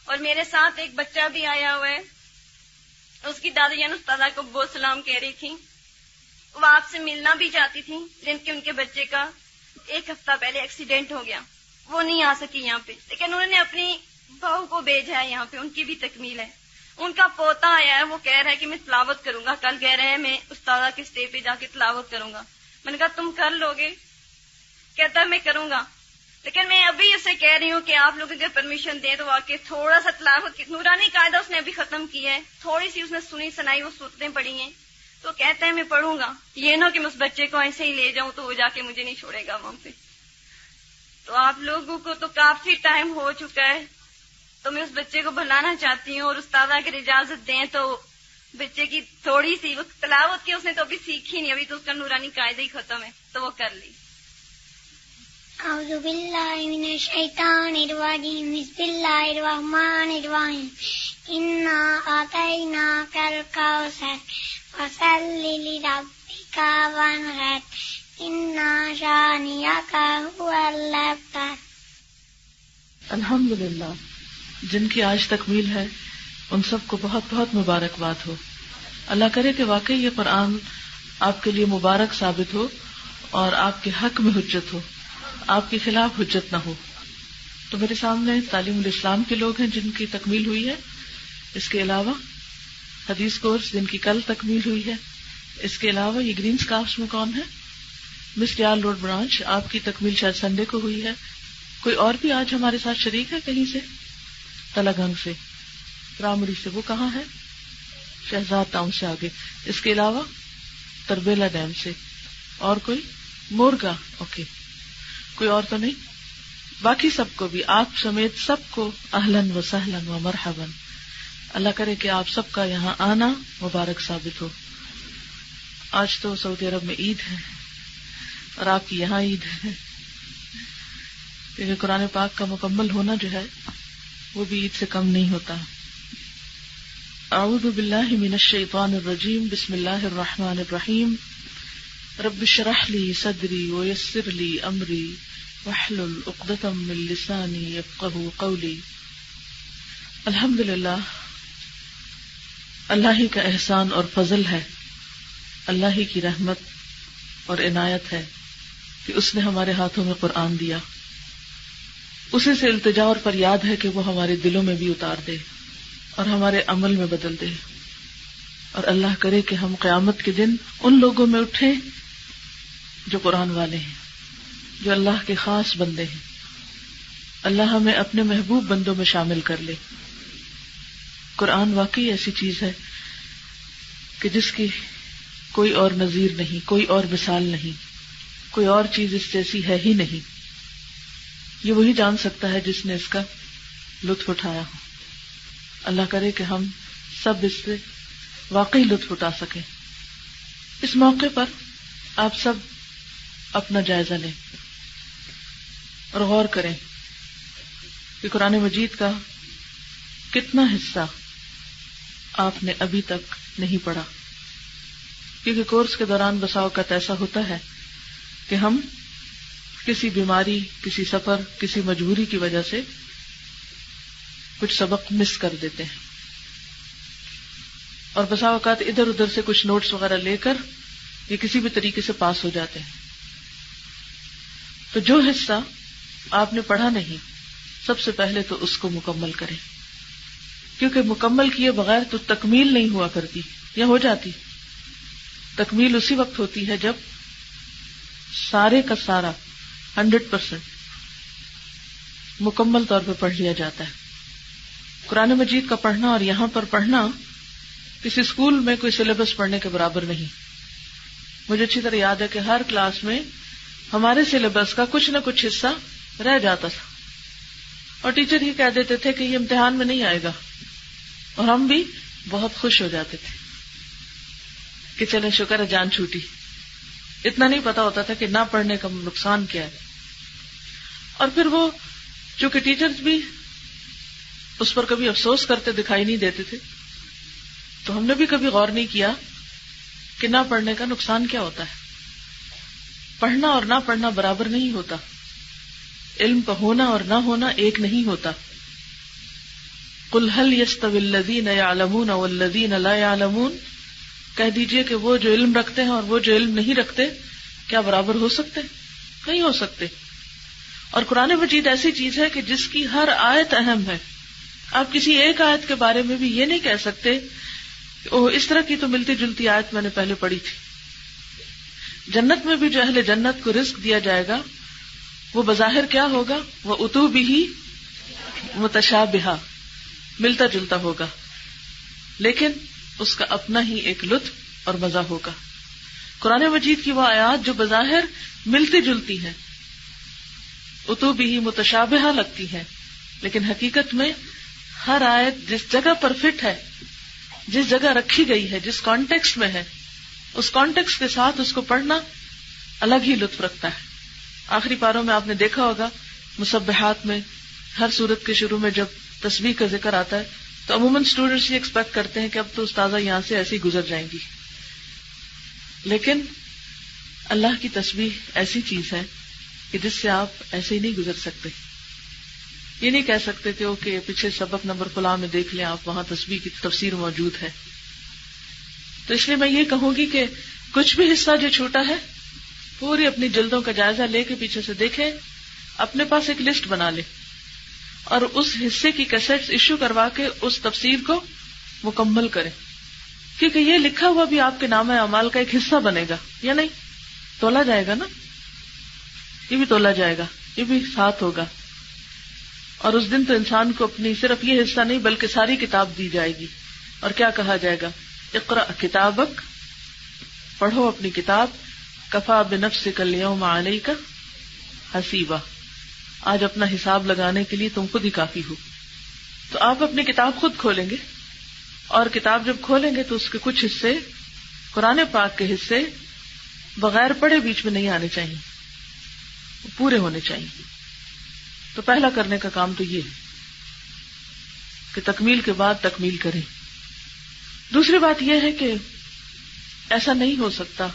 اور میرے ساتھ ایک بچہ بھی آیا ہوا ہے، اس کی دادی جان استاذہ کو بہت سلام کہہ رہی تھی. وہ آپ سے ملنا بھی چاہتی تھی، لیکن ان کے بچے کا 1 ہفتہ پہلے ایکسیڈنٹ ہو گیا، وہ نہیں آ سکی یہاں پہ. لیکن انہوں نے اپنی بہو کو بھیجا ہے یہاں پہ، ان کی بھی تکمیل ہے. ان کا پوتا آیا ہے، وہ کہہ رہا ہے کہ میں تلاوت کروں گا. کل کہہ رہے ہیں میں استاذہ کے اسٹیج پہ جا کے تلاوت کروں گا. میں نے کہا تم کر لو گے؟ کہتا ہے میں کروں گا. لیکن میں ابھی اسے کہہ رہی ہوں کہ آپ لوگ اگر پرمیشن دیں تو واقعی تھوڑا سا تلاوت کی نورانی قاعدہ اس نے ابھی ختم کی ہے، تھوڑی سی اس نے سنی سنائی وہ صورتیں پڑھی ہیں، تو کہتا ہے میں پڑھوں گا. یہ نہ کہ میں اس بچے کو ایسے ہی لے جاؤں تو وہ جا کے مجھے نہیں چھوڑے گا وہاں پہ. تو آپ لوگوں کو تو کافی ٹائم ہو چکا ہے، تو میں اس بچے کو بلانا چاہتی ہوں، اور استاذہ اگر اجازت دیں تو بچے کی تھوڑی سی وہ تلاوت کی اس نے تو ابھی سیکھی نہیں، ابھی تو اس کا نورانی قاعدہ ہی ختم ہے، تو وہ کر لی. اعوذ باللہ من الشیطان الرجیم، بسم اللہ الرحمن الرحیم. انا اعطیناک الکوثر فصل لربک وانحر ان شانئک هو الابتر. الحمدللہ جن کی آج تکمیل ہے ان سب کو بہت بہت مبارکباد ہو. اللہ کرے کہ واقعی یہ قرآن آپ کے لیے مبارک ثابت ہو اور آپ کے حق میں حجت ہو، آپ کے خلاف حجت نہ ہو. تو میرے سامنے تعلیم الاسلام کے لوگ ہیں جن کی تکمیل ہوئی ہے، اس کے علاوہ حدیث کورس جن کی کل تکمیل ہوئی ہے، اس کے علاوہ یہ گرین سکارفس میں کون ہے؟ مس ڈیال روڈ برانچ، آپ کی تکمیل شاید سنڈے کو ہوئی ہے. کوئی اور بھی آج ہمارے ساتھ شریک ہے کہیں سے؟ تلگنگ سے، پرامری سے، وہ کہاں ہے؟ شہزاد ٹاؤن سے آگے. اس کے علاوہ تربیلا ڈیم سے، اور کوئی؟ مورگا، اوکے. کوئی اور تو نہیں؟ باقی سب کو بھی آپ سمیت سب کو اہلاً و سہلاً و مرحباً. اللہ کرے کہ آپ سب کا یہاں آنا مبارک ثابت ہو. آج تو سعودی عرب میں عید ہے اور آپ کی یہاں عید ہے، کیونکہ قرآن پاک کا مکمل ہونا جو ہے وہ بھی عید سے کم نہیں ہوتا. اعوذ باللہ من الشیطان الرجیم، بسم اللہ الرحمن الرحیم. رب اشرح لی صدری ویسر لی امری واحلل عقدۃ من لسانی یفقہوا قولی. الحمدللہ اللہ ہی کا احسان اور فضل ہے، اللہ ہی کی رحمت اور عنایت ہے کہ اس نے ہمارے ہاتھوں میں قرآن دیا. اسی سے التجا اور فریاد ہے کہ وہ ہمارے دلوں میں بھی اتار دے اور ہمارے عمل میں بدل دے. اور اللہ کرے کہ ہم قیامت کے دن ان لوگوں میں اٹھیں جو قرآن والے ہیں، جو اللہ کے خاص بندے ہیں. اللہ ہمیں اپنے محبوب بندوں میں شامل کر لے. قرآن واقعی ایسی چیز ہے کہ جس کی کوئی اور نظیر نہیں، کوئی اور مثال نہیں، کوئی اور چیز اس جیسی ہے ہی نہیں. یہ وہی جان سکتا ہے جس نے اس کا لطف اٹھایا ہو. اللہ کرے کہ ہم سب اس سے واقعی لطف اٹھا سکیں. اس موقع پر آپ سب اپنا جائزہ لیں اور غور کریں کہ قرآن مجید کا کتنا حصہ آپ نے ابھی تک نہیں پڑھا. کیونکہ کورس کے دوران بسا اوقات ایسا ہوتا ہے کہ ہم کسی بیماری، کسی سفر، کسی مجبوری کی وجہ سے کچھ سبق مس کر دیتے ہیں، اور بسا اوقات ادھر ادھر سے کچھ نوٹس وغیرہ لے کر یہ کسی بھی طریقے سے پاس ہو جاتے ہیں. تو جو حصہ آپ نے پڑھا نہیں، سب سے پہلے تو اس کو مکمل کریں، کیونکہ مکمل کیے بغیر تو تکمیل نہیں ہوا کرتی یا ہو جاتی. تکمیل اسی وقت ہوتی ہے جب سارے کا سارا 100% مکمل طور پہ پڑھ لیا جاتا ہے. قرآن مجید کا پڑھنا اور یہاں پر پڑھنا کسی اسکول میں کوئی سلیبس پڑھنے کے برابر نہیں. مجھے اچھی طرح یاد ہے کہ ہر کلاس میں ہمارے سلیبس کا کچھ نہ کچھ حصہ رہ جاتا تھا، اور ٹیچر ہی کہہ دیتے تھے کہ یہ امتحان میں نہیں آئے گا، اور ہم بھی بہت خوش ہو جاتے تھے کہ چلیں شکر ہے جان چھوٹی. اتنا نہیں پتا ہوتا تھا کہ نہ پڑھنے کا نقصان کیا ہے. اور پھر وہ چونکہ ٹیچرز بھی اس پر کبھی افسوس کرتے دکھائی نہیں دیتے تھے، تو ہم نے بھی کبھی غور نہیں کیا کہ نہ پڑھنے کا نقصان کیا ہوتا ہے. پڑھنا اور نہ پڑھنا برابر نہیں ہوتا. علم کا ہونا اور نہ ہونا ایک نہیں ہوتا. قل هل يستوي الذين يعلمون والذين لا يعلمون، کہہ دیجئے کہ وہ جو علم رکھتے ہیں اور وہ جو علم نہیں رکھتے کیا برابر ہو سکتے؟ نہیں ہو سکتے. اور قرآن مجید ایسی چیز ہے کہ جس کی ہر آیت اہم ہے. آپ کسی ایک آیت کے بارے میں بھی یہ نہیں کہہ سکتے کہ اس طرح کی تو ملتی جلتی آیت میں نے پہلے پڑھی تھی. جنت میں بھی جو اہل جنت کو رزق دیا جائے گا وہ بظاہر کیا ہوگا؟ وہ اتو بھی متشابہہ، ملتا جلتا ہوگا، لیکن اس کا اپنا ہی ایک لطف اور مزہ ہوگا. قرآن مجید کی وہ آیات جو بظاہر ملتی جلتی ہیں، اتو بھی متشابہہ لگتی ہیں، لیکن حقیقت میں ہر آیت جس جگہ پر فٹ ہے، جس جگہ رکھی گئی ہے، جس کانٹیکسٹ میں ہے، اس کانٹیکسٹ کے ساتھ اس کو پڑھنا الگ ہی لطف رکھتا ہے. آخری پاروں میں آپ نے دیکھا ہوگا مسبحات میں ہر سورت کے شروع میں جب تسبیح کا ذکر آتا ہے تو عموماً اسٹوڈنٹس یہ ایکسپیکٹ کرتے ہیں کہ اب تو استاذہ یہاں سے ایسی گزر جائیں گی، لیکن اللہ کی تسبیح ایسی چیز ہے کہ جس سے آپ ایسے ہی نہیں گزر سکتے. یہ نہیں کہہ سکتے کہ اوکے پیچھے سبق نمبر فلاں میں دیکھ لیں آپ، وہاں تسبیح کی تفسیر موجود ہے. تو اس لیے میں یہ کہوں گی کہ کچھ بھی حصہ جو چھوٹا ہے پوری اپنی جلدوں کا جائزہ لے کے پیچھے سے دیکھیں، اپنے پاس ایک لسٹ بنا لے اور اس حصے کی کیسٹس ایشو کروا کے اس تفسیر کو مکمل کریں، کیونکہ یہ لکھا ہوا بھی آپ کے نام اعمال کا ایک حصہ بنے گا، یا نہیں؟ تولا جائے گا نا، یہ بھی تولا جائے گا، یہ بھی ساتھ ہوگا. اور اس دن تو انسان کو اپنی صرف یہ حصہ نہیں بلکہ ساری کتاب دی جائے گی. اور کیا کہا جائے گا؟ اقرأ کتابک، پڑھو اپنی کتاب، کفا بنفسک اليوم علیک حسیبا، آج اپنا حساب لگانے کے لیے تم خود ہی کافی ہو. تو آپ اپنی کتاب خود کھولیں گے، اور کتاب جب کھولیں گے تو اس کے کچھ حصے، قرآن پاک کے حصے بغیر پڑھے بیچ میں نہیں آنے چاہیے، وہ پورے ہونے چاہیے. تو پہلا کرنے کا کام تو یہ ہے کہ تکمیل کے بعد تکمیل کریں. دوسری بات یہ ہے کہ ایسا نہیں ہو سکتا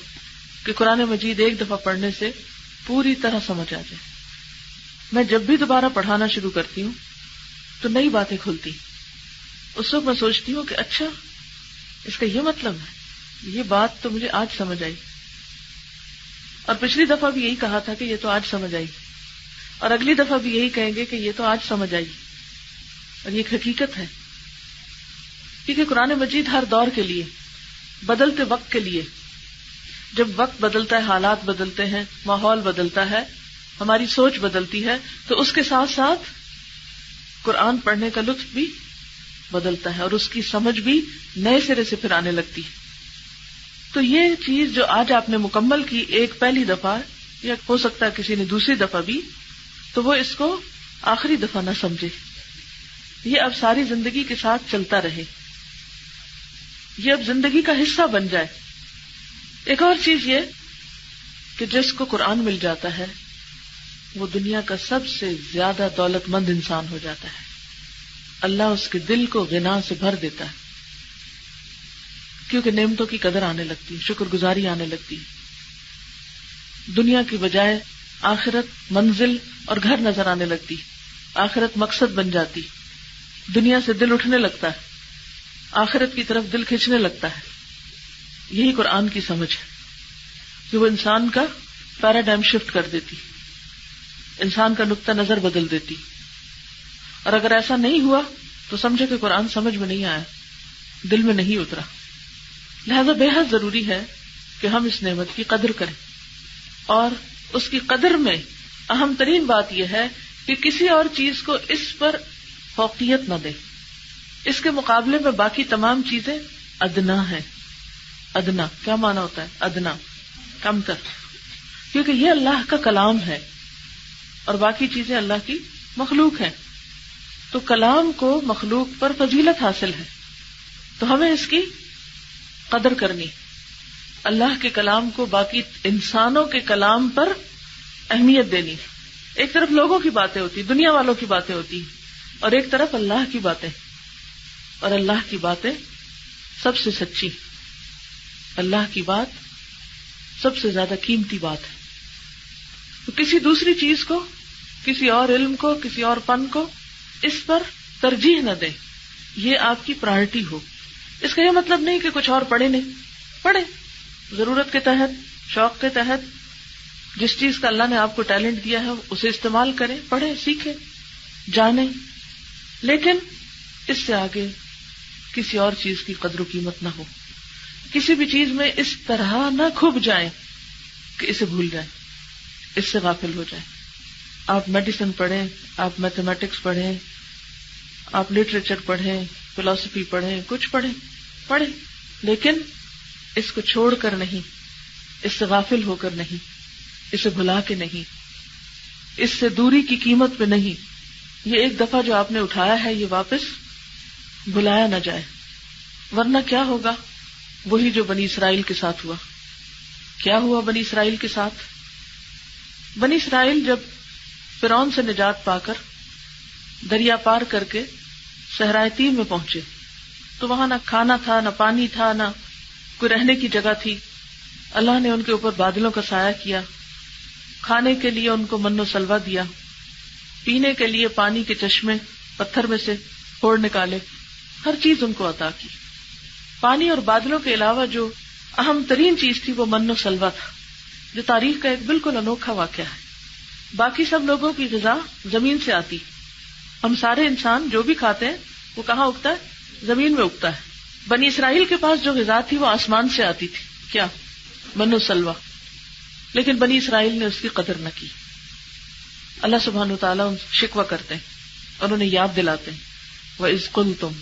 کہ قرآن مجید ایک دفعہ پڑھنے سے پوری طرح سمجھ آ جائے. میں جب بھی دوبارہ پڑھانا شروع کرتی ہوں تو نئی باتیں کھلتی، اس وقت میں سوچتی ہوں کہ اچھا اس کا یہ مطلب ہے، یہ بات تو مجھے آج سمجھ آئی، اور پچھلی دفعہ بھی یہی کہا تھا کہ یہ تو آج سمجھ آئی، اور اگلی دفعہ بھی یہی کہیں گے کہ یہ تو آج سمجھ آئی. اور یہ ایک حقیقت ہے، کیونکہ قرآن مجید ہر دور کے لیے، بدلتے وقت کے لیے، جب وقت بدلتا ہے، حالات بدلتے ہیں، ماحول بدلتا ہے، ہماری سوچ بدلتی ہے، تو اس کے ساتھ ساتھ قرآن پڑھنے کا لطف بھی بدلتا ہے اور اس کی سمجھ بھی نئے سرے سے پھر آنے لگتی ہے. تو یہ چیز جو آج آپ نے مکمل کی ایک پہلی دفعہ، یا ہو سکتا ہے کسی نے دوسری دفعہ بھی، تو وہ اس کو آخری دفعہ نہ سمجھے، یہ اب ساری زندگی کے ساتھ چلتا رہے، یہ اب زندگی کا حصہ بن جائے. ایک اور چیز یہ کہ جس کو قرآن مل جاتا ہے وہ دنیا کا سب سے زیادہ دولت مند انسان ہو جاتا ہے. اللہ اس کے دل کو غنا سے بھر دیتا ہے، کیونکہ نعمتوں کی قدر آنے لگتی ہے، شکر گزاری آنے لگتی ہے. دنیا کی بجائے آخرت منزل اور گھر نظر آنے لگتی، آخرت مقصد بن جاتی، دنیا سے دل اٹھنے لگتا ہے، آخرت کی طرف دل کھینچنے لگتا ہے. یہی قرآن کی سمجھ ہے کہ وہ انسان کا پیراڈائم شفٹ کر دیتی، انسان کا نقطہ نظر بدل دیتی. اور اگر ایسا نہیں ہوا تو سمجھے کہ قرآن سمجھ میں نہیں آیا، دل میں نہیں اترا. لہذا بے حد ضروری ہے کہ ہم اس نعمت کی قدر کریں، اور اس کی قدر میں اہم ترین بات یہ ہے کہ کسی اور چیز کو اس پر فوقیت نہ دیں. اس کے مقابلے میں باقی تمام چیزیں ادنا ہیں. ادنا کیا معنی ہوتا ہے؟ ادنا، کم تر، کیونکہ یہ اللہ کا کلام ہے اور باقی چیزیں اللہ کی مخلوق ہیں. تو کلام کو مخلوق پر فضیلت حاصل ہے، تو ہمیں اس کی قدر کرنی. اللہ کے کلام کو باقی انسانوں کے کلام پر اہمیت دینی. ایک طرف لوگوں کی باتیں ہوتی، دنیا والوں کی باتیں ہوتی، اور ایک طرف اللہ کی باتیں. اور اللہ کی باتیں سب سے سچی، اللہ کی بات سب سے زیادہ قیمتی بات ہے. تو کسی دوسری چیز کو، کسی اور علم کو، کسی اور فن کو اس پر ترجیح نہ دیں، یہ آپ کی پرائرٹی ہو. اس کا یہ مطلب نہیں کہ کچھ اور پڑھے نہیں، پڑھے، ضرورت کے تحت، شوق کے تحت، جس چیز کا اللہ نے آپ کو ٹیلنٹ دیا ہے اسے استعمال کریں، پڑھیں، سیکھیں، جانیں، لیکن اس سے آگے کسی اور چیز کی قدر و قیمت نہ ہو. کسی بھی چیز میں اس طرح نہ کھب جائیں کہ اسے بھول جائیں، اس سے غافل ہو جائیں. آپ میڈیسن پڑھیں، آپ میتھمیٹکس پڑھیں، آپ لٹریچر پڑھیں، فلسفی پڑھیں، کچھ پڑھیں، لیکن اس کو چھوڑ کر نہیں، اس سے غافل ہو کر نہیں، اسے بھلا کے نہیں، اس سے دوری کی قیمت پہ نہیں. یہ ایک دفعہ جو آپ نے اٹھایا ہے یہ واپس بھلایا نہ جائے، ورنہ کیا ہوگا؟ وہی جو بنی اسرائیل کے ساتھ ہوا. کیا ہوا بنی اسرائیل کے ساتھ؟ بنی اسرائیل جب فرعون سے نجات پا کر دریا پار کر کے صحرائے تیہ میں پہنچے تو وہاں نہ کھانا تھا، نہ پانی تھا، نہ کوئی رہنے کی جگہ تھی. اللہ نے ان کے اوپر بادلوں کا سایہ کیا، کھانے کے لیے ان کو من و سلوہ دیا، پینے کے لیے پانی کے چشمے پتھر میں سے پھوڑ نکالے، ہر چیز ان کو عطا کی. پانی اور بادلوں کے علاوہ جو اہم ترین چیز تھی وہ من و سلوہ تھا، جو تاریخ کا ایک بالکل انوکھا واقعہ ہے. باقی سب لوگوں کی غذا زمین سے آتی، ہم سارے انسان جو بھی کھاتے ہیں وہ کہاں اگتا ہے؟ زمین میں اگتا ہے. بنی اسرائیل کے پاس جو غذا تھی وہ آسمان سے آتی تھی. کیا؟ من و سلوہ. لیکن بنی اسرائیل نے اس کی قدر نہ کی. اللہ سبحانہ وتعالیٰ ان سے شکوہ کرتے ہیں اور انہیں یاد دلاتے ہیں، وَإِذْ قُلْتُمْ،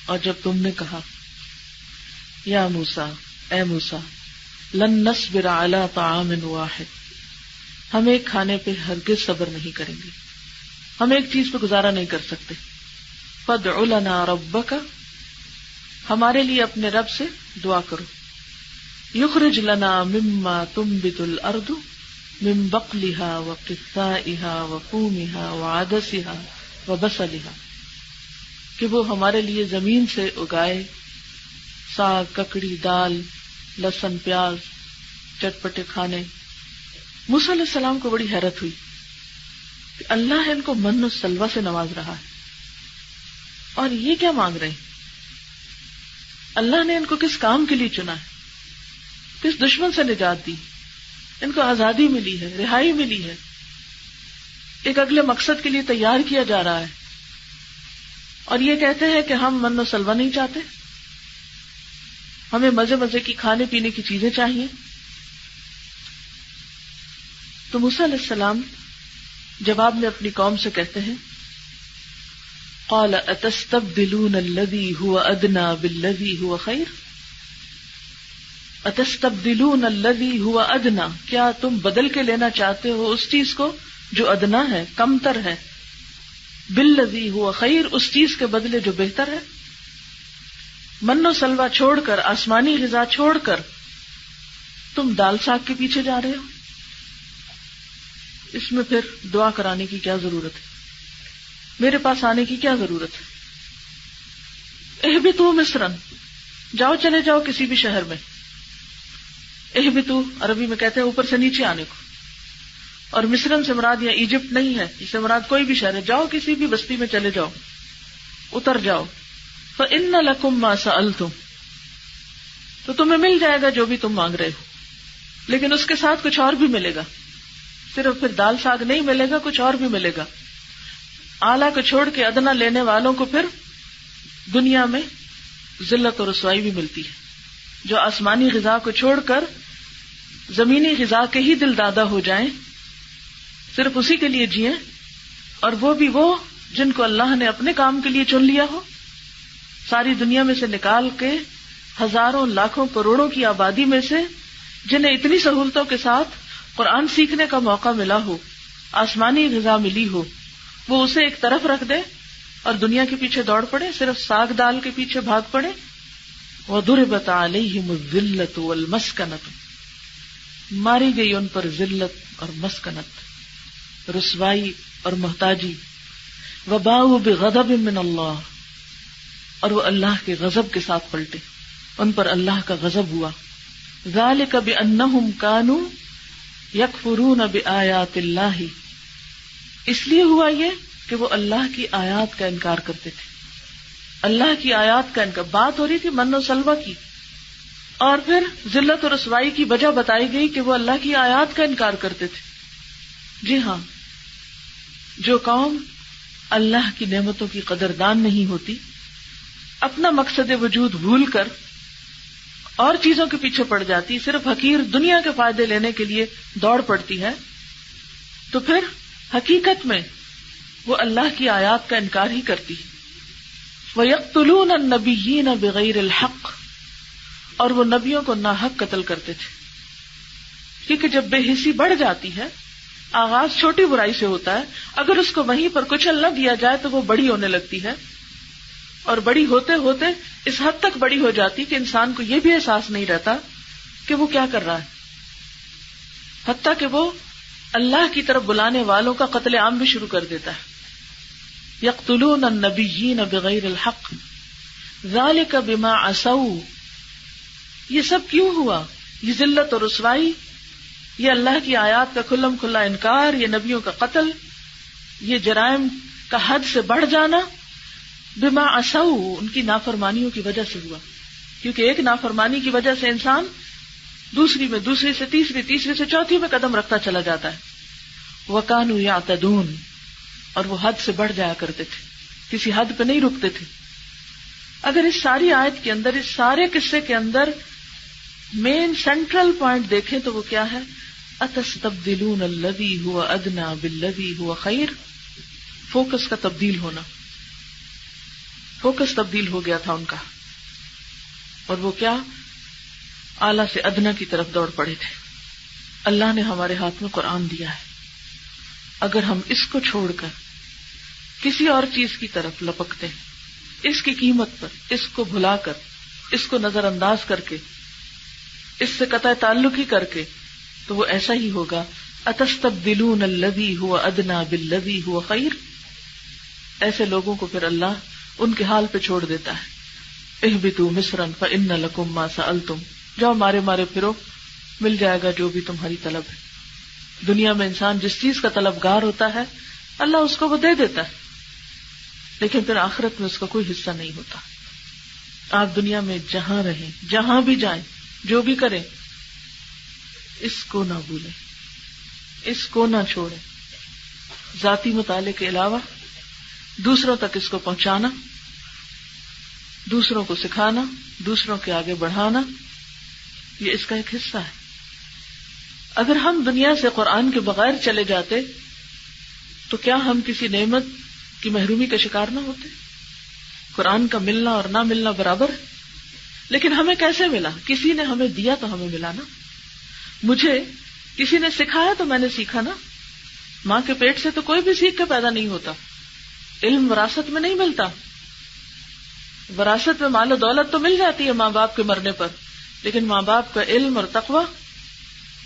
اور جب تم نے کہا، یا موسیٰ، اے موسیٰ، لن نصبر علی طعام واحد، ہم ایک کھانے پہ ہرگز صبر نہیں کریں گے، ہم ایک چیز پہ گزارا نہیں کر سکتے. فادع لنا ربک، ہمارے لیے اپنے رب سے دعا کرو. یخرج لنا مما تنبت الارض من بقلها وقثائها وفومها وعدسها وبصلها، کہ وہ ہمارے لیے زمین سے اگائے ساگ، ککڑی، دال، لہسن، پیاز، چٹپٹے کھانے. موسیٰ علیہ السلام کو بڑی حیرت ہوئی کہ اللہ ان کو من و سلوہ سے نواز رہا ہے اور یہ کیا مانگ رہے ہیں؟ اللہ نے ان کو کس کام کے لیے چنا ہے؟ کس دشمن سے نجات دی؟ ان کو آزادی ملی ہے، رہائی ملی ہے، ایک اگلے مقصد کے لیے تیار کیا جا رہا ہے، اور یہ کہتے ہیں کہ ہم من و سلوہ نہیں چاہتے، ہمیں مزے مزے کی کھانے پینے کی چیزیں چاہیے. تو موسیٰ علیہ السلام جواب میں اپنی قوم سے کہتے ہیں، قال اتستبدلون الذی هو ادنی بالذی هو خیر، اتستبدلون الذی هو ادنی، کیا تم بدل کے لینا چاہتے ہو اس چیز کو جو ادنا ہے، کمتر ہے، بالذی هو خیر، اس چیز کے بدلے جو بہتر ہے. من و سلوہ چھوڑ کر، آسمانی غذا چھوڑ کر تم دال ساگ کے پیچھے جا رہے ہو. اس میں پھر دعا کرانے کی کیا ضرورت ہے؟ میرے پاس آنے کی کیا ضرورت ہے؟ اہبطوا مصرن، جاؤ، چلے جاؤ کسی بھی شہر میں. اہبطوا عربی میں کہتے ہیں اوپر سے نیچے آنے کو، اور مصرن سے مراد یا ایجپٹ نہیں ہے، اس سے مراد کوئی بھی شہر ہے. جاؤ کسی بھی بستی میں چلے جاؤ، اتر جاؤ. فإن لكم ما سألتم، تو تمہیں مل جائے گا جو بھی تم مانگ رہے ہو، لیکن اس کے ساتھ کچھ اور بھی ملے گا. صرف پھر دال ساگ نہیں ملے گا، کچھ اور بھی ملے گا. اعلیٰ کو چھوڑ کے ادنا لینے والوں کو پھر دنیا میں ذلت اور رسوائی بھی ملتی ہے. جو آسمانی غذا کو چھوڑ کر زمینی غذا کے ہی دل دادا ہو جائیں، صرف اسی کے لیے جئیں، اور وہ بھی وہ جن کو اللہ نے اپنے کام کے لیے چن لیا ہو، ساری دنیا میں سے نکال کے ہزاروں، لاکھوں، کروڑوں کی آبادی میں سے جنہیں اتنی سہولتوں کے ساتھ قرآن سیکھنے کا موقع ملا ہو، آسمانی غذا ملی ہو، وہ اسے ایک طرف رکھ دے اور دنیا کے پیچھے دوڑ پڑے، صرف ساگ دال کے پیچھے بھاگ پڑے. وَضُرِبَتْ عَلَيْهِمُ الذِّلَّةُ وَالْمَسْكَنَةُ، ماری گئی ان پر ذلت اور مسکنت، رسوائی اور محتاجی. وَبَاءُوا بِغَضَبٍ مِّنَ اللَّهِ، اور وہ اللہ کے غضب کے ساتھ پلٹے. ان پر اللہ کا غضب ہوا. ذالک بأنہم کانوا یکفرون بآیات اللہ، اس لیے ہوا یہ کہ وہ اللہ کی آیات کا انکار کرتے تھے. اللہ کی آیات کا انکار، بات ہو رہی تھی من و سلوہ کی، اور پھر ذلت و رسوائی کی وجہ بتائی گئی کہ وہ اللہ کی آیات کا انکار کرتے تھے. جی ہاں، جو قوم اللہ کی نعمتوں کی قدردان نہیں ہوتی، اپنا مقصد وجود بھول کر اور چیزوں کے پیچھے پڑ جاتی، صرف حقیر دنیا کے فائدے لینے کے لیے دوڑ پڑتی ہے، تو پھر حقیقت میں وہ اللہ کی آیات کا انکار ہی کرتی. وَيَقْتُلُونَ النَّبِيِّينَ بِغَيْرِ الْحَقِّ، اور وہ نبیوں کو ناحق قتل کرتے تھے. کیونکہ جب بے حسی بڑھ جاتی ہے، آغاز چھوٹی برائی سے ہوتا ہے، اگر اس کو وہیں پر کچل نہ دیا جائے تو وہ بڑی ہونے لگتی ہے، اور بڑی ہوتے ہوتے اس حد تک بڑی ہو جاتی کہ انسان کو یہ بھی احساس نہیں رہتا کہ وہ کیا کر رہا ہے، حتیٰ کہ وہ اللہ کی طرف بلانے والوں کا قتل عام بھی شروع کر دیتا ہے. یقتلون النبیین بغیر الحق ذالک بما عصوا، یہ سب کیوں ہوا؟ یہ ذلت اور رسوائی، یہ اللہ کی آیات کا کھلم کھلا انکار، یہ نبیوں کا قتل، یہ جرائم کا حد سے بڑھ جانا، بما عصوا، ان کی نافرمانیوں کی وجہ سے ہوا. کیونکہ ایک نافرمانی کی وجہ سے انسان دوسری میں، دوسری سے تیسری، تیسری سے چوتھی میں قدم رکھتا چلا جاتا ہے. وَكَانُوا يَعْتَدُونَ، اور وہ حد سے بڑھ جایا کرتے تھے، کسی حد پہ نہیں رکتے تھے. اگر اس ساری آیت کے اندر، اس سارے قصے کے اندر مین سینٹرل پوائنٹ دیکھیں تو وہ کیا ہے؟ اَتَسْتَبْدِلُونَ الَّذِي هُوَ أَدْنَىٰ بِالَّذِي هُوَ خَيْرٌ، فوکس کا تبدیل ہونا، فوکس تبدیل ہو گیا تھا ان کا، اور وہ کیا؟ اعلیٰ سے ادنا کی طرف دوڑ پڑے تھے. اللہ نے ہمارے ہاتھ میں قرآن دیا ہے، اگر ہم اس کو چھوڑ کر کسی اور چیز کی طرف لپکتے ہیں، اس کی قیمت پر، اس کو بھلا کر، اس کو نظر انداز کر کے، اس سے قطع تعلق ہی کر کے، تو وہ ایسا ہی ہوگا. اتستبدلون الذی هو ادنی بالذی هو خیر، ایسے لوگوں کو پھر اللہ ان کے حال پہ چھوڑ دیتا ہے. اہبطوا مصرا فان لکم ما سألتم، جاؤ مارے مارے پھرو، مل جائے گا جو بھی تمہاری طلب ہے. دنیا میں انسان جس چیز کا طلبگار ہوتا ہے اللہ اس کو وہ دے دیتا ہے، لیکن پھر آخرت میں اس کا کوئی حصہ نہیں ہوتا. آپ دنیا میں جہاں رہیں، جہاں بھی جائیں، جو بھی کریں، اس کو نہ بھولیں، اس کو نہ چھوڑیں. ذاتی مطالعے کے علاوہ دوسروں تک اس کو پہنچانا، دوسروں کو سکھانا، دوسروں کے آگے بڑھانا، یہ اس کا ایک حصہ ہے. اگر ہم دنیا سے قرآن کے بغیر چلے جاتے تو کیا ہم کسی نعمت کی محرومی کا شکار نہ ہوتے؟ قرآن کا ملنا اور نہ ملنا برابر ہے. لیکن ہمیں کیسے ملا؟ کسی نے ہمیں دیا تو ہمیں ملا نا. مجھے کسی نے سکھایا تو میں نے سیکھا نا. ماں کے پیٹ سے تو کوئی بھی سیکھ کے پیدا نہیں ہوتا. علم وراثت میں نہیں ملتا. وراثت میں مال و دولت تو مل جاتی ہے ماں باپ کے مرنے پر، لیکن ماں باپ کا علم اور تقویٰ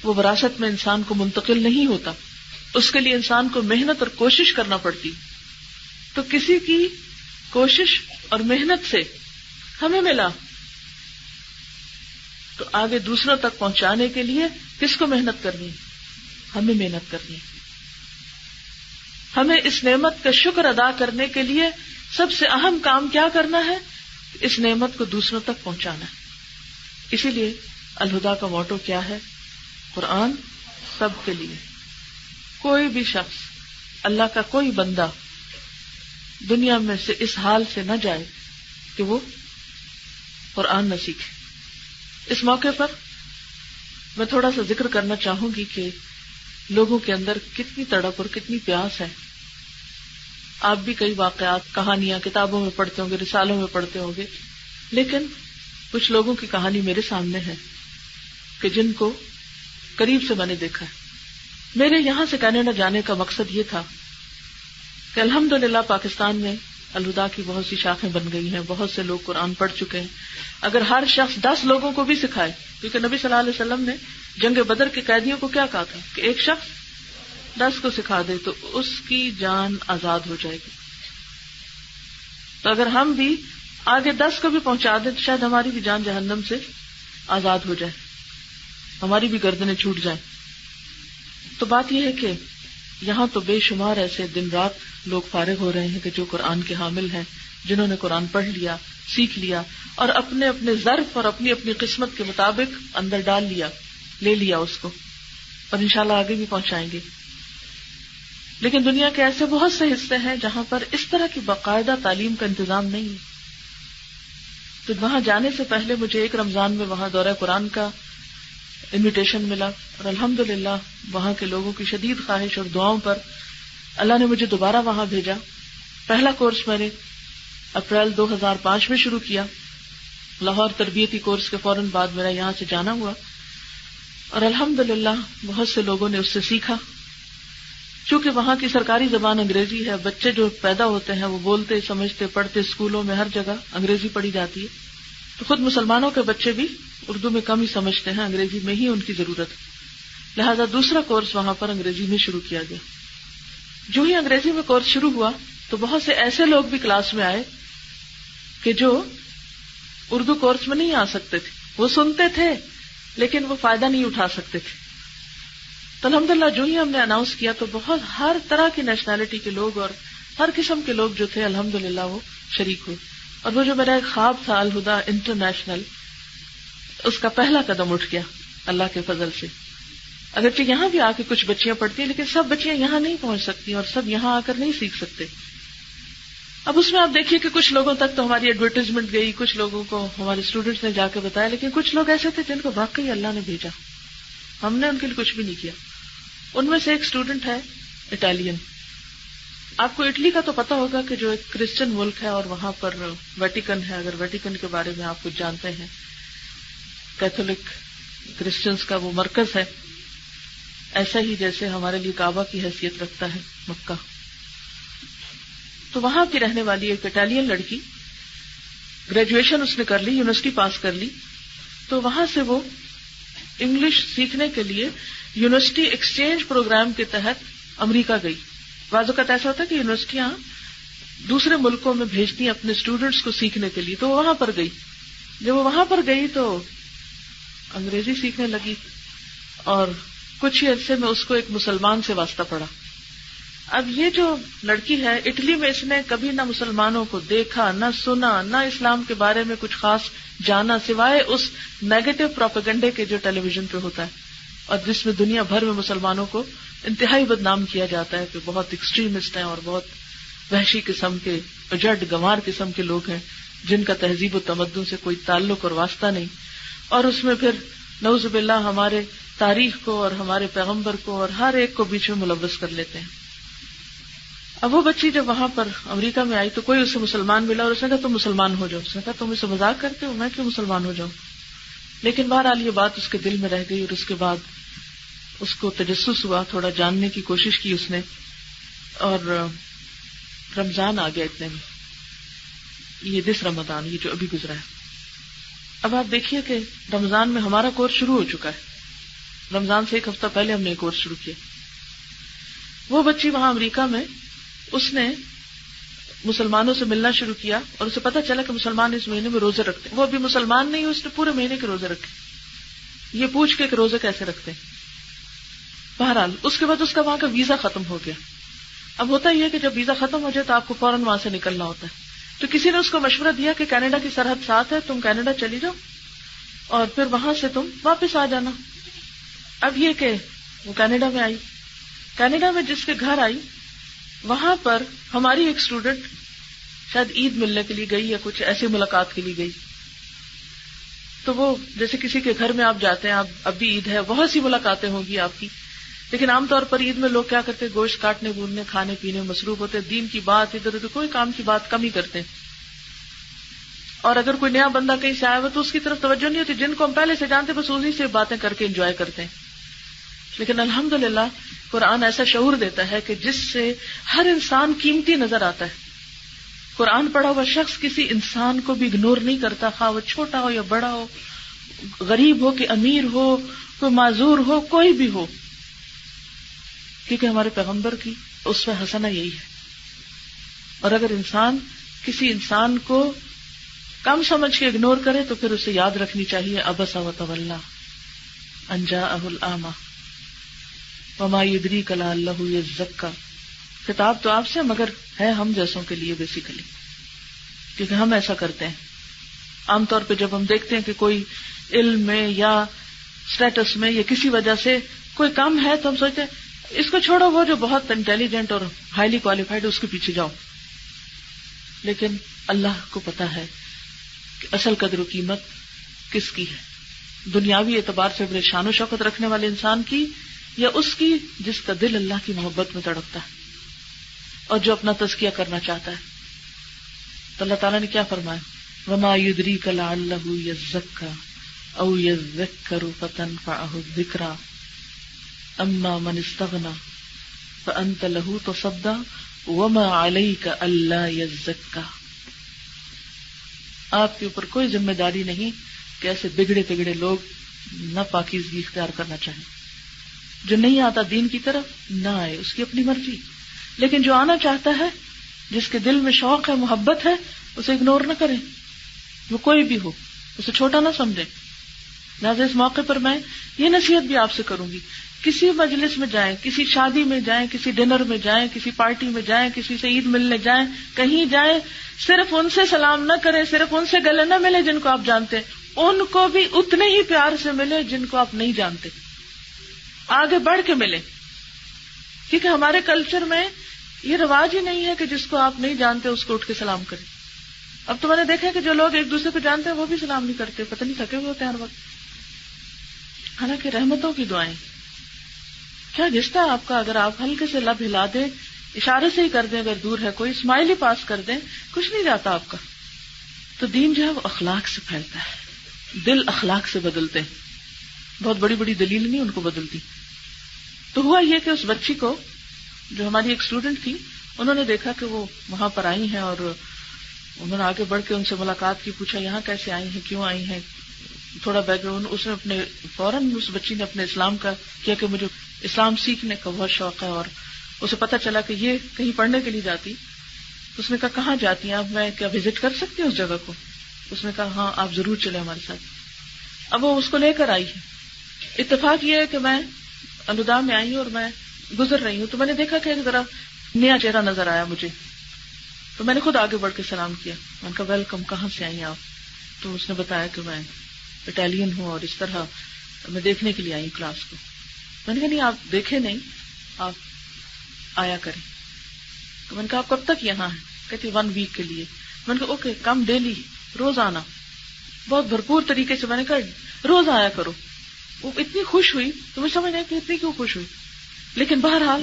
وہ وراثت میں انسان کو منتقل نہیں ہوتا. اس کے لیے انسان کو محنت اور کوشش کرنا پڑتی. تو کسی کی کوشش اور محنت سے ہمیں ملا، تو آگے دوسروں تک پہنچانے کے لیے کس کو محنت کرنی؟ ہمیں محنت کرنی. ہمیں اس نعمت کا شکر ادا کرنے کے لیے سب سے اہم کام کیا کرنا ہے؟ اس نعمت کو دوسروں تک پہنچانا ہے. اسی لیے الہدا کا موٹو کیا ہے؟ قرآن سب کے لیے. کوئی بھی شخص، اللہ کا کوئی بندہ دنیا میں سے اس حال سے نہ جائے کہ وہ قرآن نہ سیکھے. اس موقع پر میں تھوڑا سا ذکر کرنا چاہوں گی کہ لوگوں کے اندر کتنی تڑپ اور کتنی پیاس ہے. آپ بھی کئی واقعات، کہانیاں کتابوں میں پڑھتے ہوں گے، رسالوں میں پڑھتے ہوں گے، لیکن کچھ لوگوں کی کہانی میرے سامنے ہے کہ جن کو قریب سے میں نے دیکھا ہے. میرے یہاں سے کینیڈا جانے کا مقصد یہ تھا کہ الحمدللہ پاکستان میں الہدا کی بہت سی شاخیں بن گئی ہیں، بہت سے لوگ قرآن پڑھ چکے ہیں. اگر ہر شخص 10 لوگوں کو بھی سکھائے، کیونکہ نبی صلی اللہ علیہ وسلم نے جنگ بدر کے قیدیوں کو کیا کہا تھا کہ ایک شخص 10 کو سکھا دے تو اس کی جان آزاد ہو جائے گی. تو اگر ہم بھی آگے 10 کو بھی پہنچا دیں تو شاید ہماری بھی جان جہنم سے آزاد ہو جائے، ہماری بھی گردنیں چھوٹ جائیں۔ تو بات یہ ہے کہ یہاں تو بے شمار ایسے دن رات لوگ فارغ ہو رہے ہیں کہ جو قرآن کے حامل ہیں، جنہوں نے قرآن پڑھ لیا، سیکھ لیا اور اپنے اپنے ظرف اور اپنی اپنی قسمت کے مطابق اندر ڈال لیا، لے لیا اس کو، اور انشاءاللہ آگے بھی پہنچائیں گے۔ لیکن دنیا کے ایسے بہت سے حصے ہیں جہاں پر اس طرح کی باقاعدہ تعلیم کا انتظام نہیں ہے۔ تو وہاں جانے سے پہلے مجھے ایک رمضان میں وہاں دورہ قرآن کا انویٹیشن ملا، اور الحمدللہ وہاں کے لوگوں کی شدید خواہش اور دعاؤں پر اللہ نے مجھے دوبارہ وہاں بھیجا۔ پہلا کورس میں نے اپریل 2005 میں شروع کیا، لاہور تربیتی کورس کے فوراً بعد میرا یہاں سے جانا ہوا، اور الحمدللہ بہت سے لوگوں نے اس سے سیکھا۔ چونکہ وہاں کی سرکاری زبان انگریزی ہے، بچے جو پیدا ہوتے ہیں وہ بولتے، سمجھتے، پڑھتے، اسکولوں میں ہر جگہ انگریزی پڑھی جاتی ہے، تو خود مسلمانوں کے بچے بھی اردو میں کم ہی سمجھتے ہیں، انگریزی میں ہی ان کی ضرورت ہے، لہذا دوسرا کورس وہاں پر انگریزی میں شروع کیا گیا۔ جو ہی انگریزی میں کورس شروع ہوا تو بہت سے ایسے لوگ بھی کلاس میں آئے کہ جو اردو کورس میں نہیں آ سکتے تھے، وہ سنتے تھے لیکن وہ فائدہ نہیں اٹھا سکتے تھے۔ تو الحمدللہ جو ہی ہم نے اناؤنس کیا تو بہت ہر طرح کی نیشنلٹی کے لوگ اور ہر قسم کے لوگ جو تھے الحمدللہ وہ شریک ہوئے، اور وہ جو میرا ایک خواب تھا الہدا انٹرنیشنل، اس کا پہلا قدم اٹھ گیا اللہ کے فضل سے۔ اگرچہ یہاں بھی آ کے کچھ بچیاں پڑھتی ہیں لیکن سب بچیاں یہاں نہیں پہنچ سکتی اور سب یہاں آ کر نہیں سیکھ سکتے۔ اب اس میں آپ دیکھیے کہ کچھ لوگوں تک تو ہماری ایڈورٹائزمنٹ گئی، کچھ لوگوں کو ہمارے اسٹوڈنٹس نے جا کے بتایا، لیکن کچھ لوگ ایسے تھے جن کو واقعی اللہ نے بھیجا، ہم نے ان کے لیے کچھ بھی نہیں کیا۔ ان میں سے ایک اسٹوڈنٹ ہے اٹالین۔ آپ کو اٹلی کا تو پتا ہوگا کہ جو ایک کرسچن ملک ہے اور وہاں پر ویٹیکن ہے، اگر ویٹیکن کے بارے میں آپ کچھ جانتے ہیں، کیتھولک کرسچنز کا وہ مرکز ہے، ایسا ہی جیسے ہمارے لیے کعبہ کی حیثیت رکھتا ہے مکہ۔ تو وہاں کی رہنے والی ایک اٹالین لڑکی، گریجویشن اس نے کر لی، یونیورسٹی پاس کر لی، تو وہاں سے وہ انگلش سیکھنے کے لیے یونیورسٹی ایکسچینج پروگرام کے تحت امریکہ گئی۔ بعض اوقات ایسا ہوتا ہے کہ یونیورسٹیاں دوسرے ملکوں میں بھیجتی ہیں اپنے اسٹوڈنٹس کو سیکھنے کے لیے، تو وہ وہاں پر گئی۔ جب وہ وہاں پر گئی تو انگریزی سیکھنے لگی، اور کچھ ہی عرصے میں اس کو ایک مسلمان سے واسطہ پڑا۔ اب یہ جو لڑکی ہے اٹلی میں، اس نے کبھی نہ مسلمانوں کو دیکھا، نہ سنا، نہ اسلام کے بارے میں کچھ خاص جانا، سوائے اس نیگیٹو پروپیگنڈے کے جو ٹیلی ویژن پہ ہوتا ہے اور جس میں دنیا بھر میں مسلمانوں کو انتہائی بدنام کیا جاتا ہے کہ بہت ایکسٹریمسٹ ہیں اور بہت وحشی قسم کے، اجڑ گنوار قسم کے لوگ ہیں جن کا تہذیب و تمدن سے کوئی تعلق اور واسطہ نہیں، اور اس میں پھر نعوذ باللہ ہمارے تاریخ کو اور ہمارے پیغمبر کو اور ہر ایک کو بیچ میں ملوث کر لیتے ہیں۔ اب وہ بچی جب وہاں پر امریکہ میں آئی تو کوئی اسے مسلمان ملا اور اس نے کہا تم مسلمان ہو جاؤ۔ اس نے کہا تم اسے مذاق کرتے ہو، میں کیوں مسلمان ہو جاؤں؟ لیکن بہرحال یہ بات اس کے دل میں رہ گئی، اور اس کے بعد اس کو تجسس ہوا، تھوڑا جاننے کی کوشش کی اس نے، اور رمضان آ گیا اتنے میں، یہ دس رمضان، یہ جو ابھی گزرا ہے۔ اب آپ دیکھیے کہ رمضان میں ہمارا کورس شروع ہو چکا ہے، رمضان سے ایک ہفتہ پہلے ہم نے کورس شروع کیا۔ وہ بچی وہاں امریکہ میں، اس نے مسلمانوں سے ملنا شروع کیا اور اسے پتا چلا کہ مسلمان اس مہینے میں روزے رکھتے ہیں۔ وہ ابھی مسلمان نہیں، اس نے پورے مہینے کے روزے رکھے، یہ پوچھ کے کہ روزے کیسے رکھتے ہیں۔ بہرحال اس کے بعد اس کا وہاں کا ویزا ختم ہو گیا۔ اب ہوتا یہ ہے کہ جب ویزا ختم ہو جائے تو آپ کو فوراً وہاں سے نکلنا ہوتا ہے، تو کسی نے اس کو مشورہ دیا کہ کینیڈا کی سرحد ساتھ ہے، تم کینیڈا چلی جاؤ اور پھر وہاں سے تم واپس آ جانا۔ اب یہ کہ وہ کینیڈا میں آئی، کینیڈا میں جس کے گھر آئی وہاں پر ہماری ایک اسٹوڈنٹ شاید عید ملنے کے لیے گئی یا کچھ ایسی ملاقات کے لیے گئی، تو وہ جیسے کسی کے گھر میں آپ جاتے ہیں، اب بھی عید ہے، بہت سی ملاقاتیں ہوں گی آپ کی، لیکن عام طور پر عید میں لوگ کیا کرتے ہیں، گوشت کاٹنے بھوننے کھانے پینے میں مصروف ہوتے ہیں، دین کی بات ادھر ادھر کوئی کام کی بات کم ہی کرتے ہیں، اور اگر کوئی نیا بندہ کہیں سے آیا ہوا تو اس کی طرف توجہ نہیں ہوتی، جن کو ہم پہلے سے جانتے بس اسی سے باتیں کر کے انجوائے کرتے ہیں۔ لیکن الحمدللہ قرآن ایسا شعور دیتا ہے کہ جس سے ہر انسان قیمتی نظر آتا ہے۔ قرآن پڑھا ہوا شخص کسی انسان کو بھی اگنور نہیں کرتا، خواہ وہ چھوٹا ہو یا بڑا ہو، غریب ہو کہ امیر ہو، کوئی معذور ہو، کوئی بھی ہو، کیونکہ ہمارے پیغمبر کی اسوہ حسنہ یہی ہے۔ اور اگر انسان کسی انسان کو کم سمجھ کے اگنور کرے تو پھر اسے یاد رکھنی چاہیے عبس وتولی ان جاءہ الاعمی وما یدریک لعلہ یزکی. خطاب تو آپ سے مگر ہے ہم جیسوں کے لیے بیسیکلی، کیونکہ ہم ایسا کرتے ہیں. عام طور پہ جب ہم دیکھتے ہیں کہ کوئی علم میں یا اسٹیٹس میں یا کسی وجہ سے کوئی کم ہے تو ہم سوچتے ہیں اس کو چھوڑو، وہ جو بہت انٹیلیجنٹ اور ہائیلی کوالیفائڈ اس کے پیچھے جاؤ. لیکن اللہ کو پتا ہے کہ اصل قدر و قیمت کس کی ہے، دنیاوی اعتبار سے بڑے شان و شوکت رکھنے والے انسان کی یا اس کی جس کا دل اللہ کی محبت میں تڑپتا ہے اور جو اپنا تزکیہ کرنا چاہتا ہے. تو اللہ تعالیٰ نے کیا فرمایا؟ وما یدریک لعلہ یزکی او یذکر فتنفعہ الذکری اما من استغنی فانت لہ تصدی وما علیک الا یزکی. آپ کے اوپر کوئی ذمہ داری نہیں کہ ایسے بگڑے پگڑے لوگ نہ پاکیزگی اختیار کرنا چاہیں. جو نہیں آتا دین کی طرف نہ آئے، اس کی اپنی مرضی. لیکن جو آنا چاہتا ہے، جس کے دل میں شوق ہے، محبت ہے، اسے اگنور نہ کریں، وہ کوئی بھی ہو، اسے چھوٹا نہ سمجھیں. لہٰذا اس موقع پر میں یہ نصیحت بھی آپ سے کروں گی، کسی مجلس میں جائیں، کسی شادی میں جائیں، کسی ڈنر میں جائیں، کسی پارٹی میں جائیں، کسی سے عید ملنے جائیں، کہیں جائیں، صرف ان سے سلام نہ کریں، صرف ان سے گلے نہ ملے جن کو آپ جانتے ہیں، ان کو بھی اتنے ہی پیار سے ملے جن کو آپ نہیں جانتے، آگے بڑھ کے ملے. کیونکہ ہمارے کلچر میں یہ رواج ہی نہیں ہے کہ جس کو آپ نہیں جانتے اس کو اٹھ کے سلام کریں. اب تو میں نے دیکھا کہ جو لوگ ایک دوسرے کو جانتے ہیں وہ بھی سلام نہیں کرتے، پتہ نہیں تھکے ہوئے ہوتے ہیں ہر وقت. حالانکہ رحمتوں کی دعائیں کیا گھستا ہے آپ کا، اگر آپ ہلکے سے لب ہلا دیں، اشارے سے ہی کر دیں، اگر دور ہے کوئی اسمائل ہی پاس کر دیں، کچھ نہیں جاتا آپ کا. تو دین جو ہے وہ اخلاق سے پھیلتا ہے، دل اخلاق سے بدلتے ہیں، بہت بڑی بڑی دلیل نہیں ان کو بدلتی. تو ہوا یہ کہ اس بچی کو، جو ہماری ایک اسٹوڈنٹ تھی، انہوں نے دیکھا کہ وہ وہاں پر آئی ہیں اور انہوں نے آگے بڑھ کے ان سے ملاقات کی، پوچھا یہاں کیسے آئی ہیں، کیوں آئی ہیں، تھوڑا بیک گراؤنڈ. اس نے اپنے فوراً اس بچی نے اپنے اسلام کا کیا کہ مجھے اسلام سیکھنے کا بہت شوق ہے، اور اسے پتہ چلا کہ یہ کہیں پڑھنے کے لیے جاتی. اس نے کہا کہاں جاتی ہیں آپ، میں کیا وزٹ کر سکتی ہوں اس جگہ کو؟ اس نے کہا ہاں آپ ضرور چلیں ہمارے ساتھ. اب وہ اس کو لے کر آئی ہے. اتفاق یہ ہے کہ میں الوداع میں آئی ہوں اور میں گزر رہی ہوں تو میں نے دیکھا کہ ایک ذرا نیا چہرہ نظر آیا مجھے، تو میں نے خود آگے بڑھ کے سلام کیا. میں نے کہا ویلکم، کہاں سے آئی آپ؟ تو اس نے بتایا کہ میں اٹالین ہوں اور اس طرح میں دیکھنے کے لیے آئی ہوں کلاس کو. میں نے کہا نہیں آپ دیکھے نہیں، آپ آیا کریں. تو میں نے کہا آپ کب تک یہاں ہیں؟ کہتی 1 ویک کے لیے. میں نے کہا اوکے کم ڈیلی، روز آنا. بہت بھرپور طریقے سے میں نے کہا روز آیا کرو. وہ اتنی خوش ہوئی، تو مجھے سمجھ نہیں کہ اتنی کیوں خوش ہوئی. لیکن بہرحال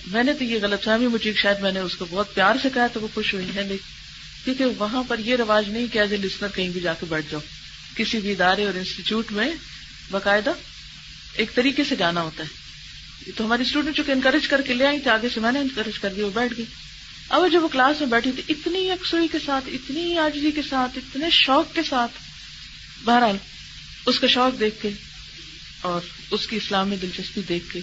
میں نے تو یہ غلط فہمی مجھے شاید میں نے اس کو بہت پیار سے کہا تو وہ خوش ہوئی ہے، لیکن کیونکہ وہاں پر یہ رواج نہیں کہ ایز اے لسنر کہیں بھی جا کے بیٹھ جاؤ. کسی بھی ادارے اور انسٹیٹیوٹ میں باقاعدہ ایک طریقے سے جانا ہوتا ہے. تو ہماری اسٹوڈنٹ جو کہ انکریج کر کے لے آئی تھی، آگے سے میں نے انکریج کر دیا، وہ بیٹھ گئی. اب جب وہ کلاس میں بیٹھی تھی اتنی یکسوئی کے ساتھ، اتنی عاجزی کے ساتھ، اتنے شوق کے ساتھ، بہرحال اس کا شوق دیکھ کے اور اس کی اسلام میں دلچسپی دیکھ کے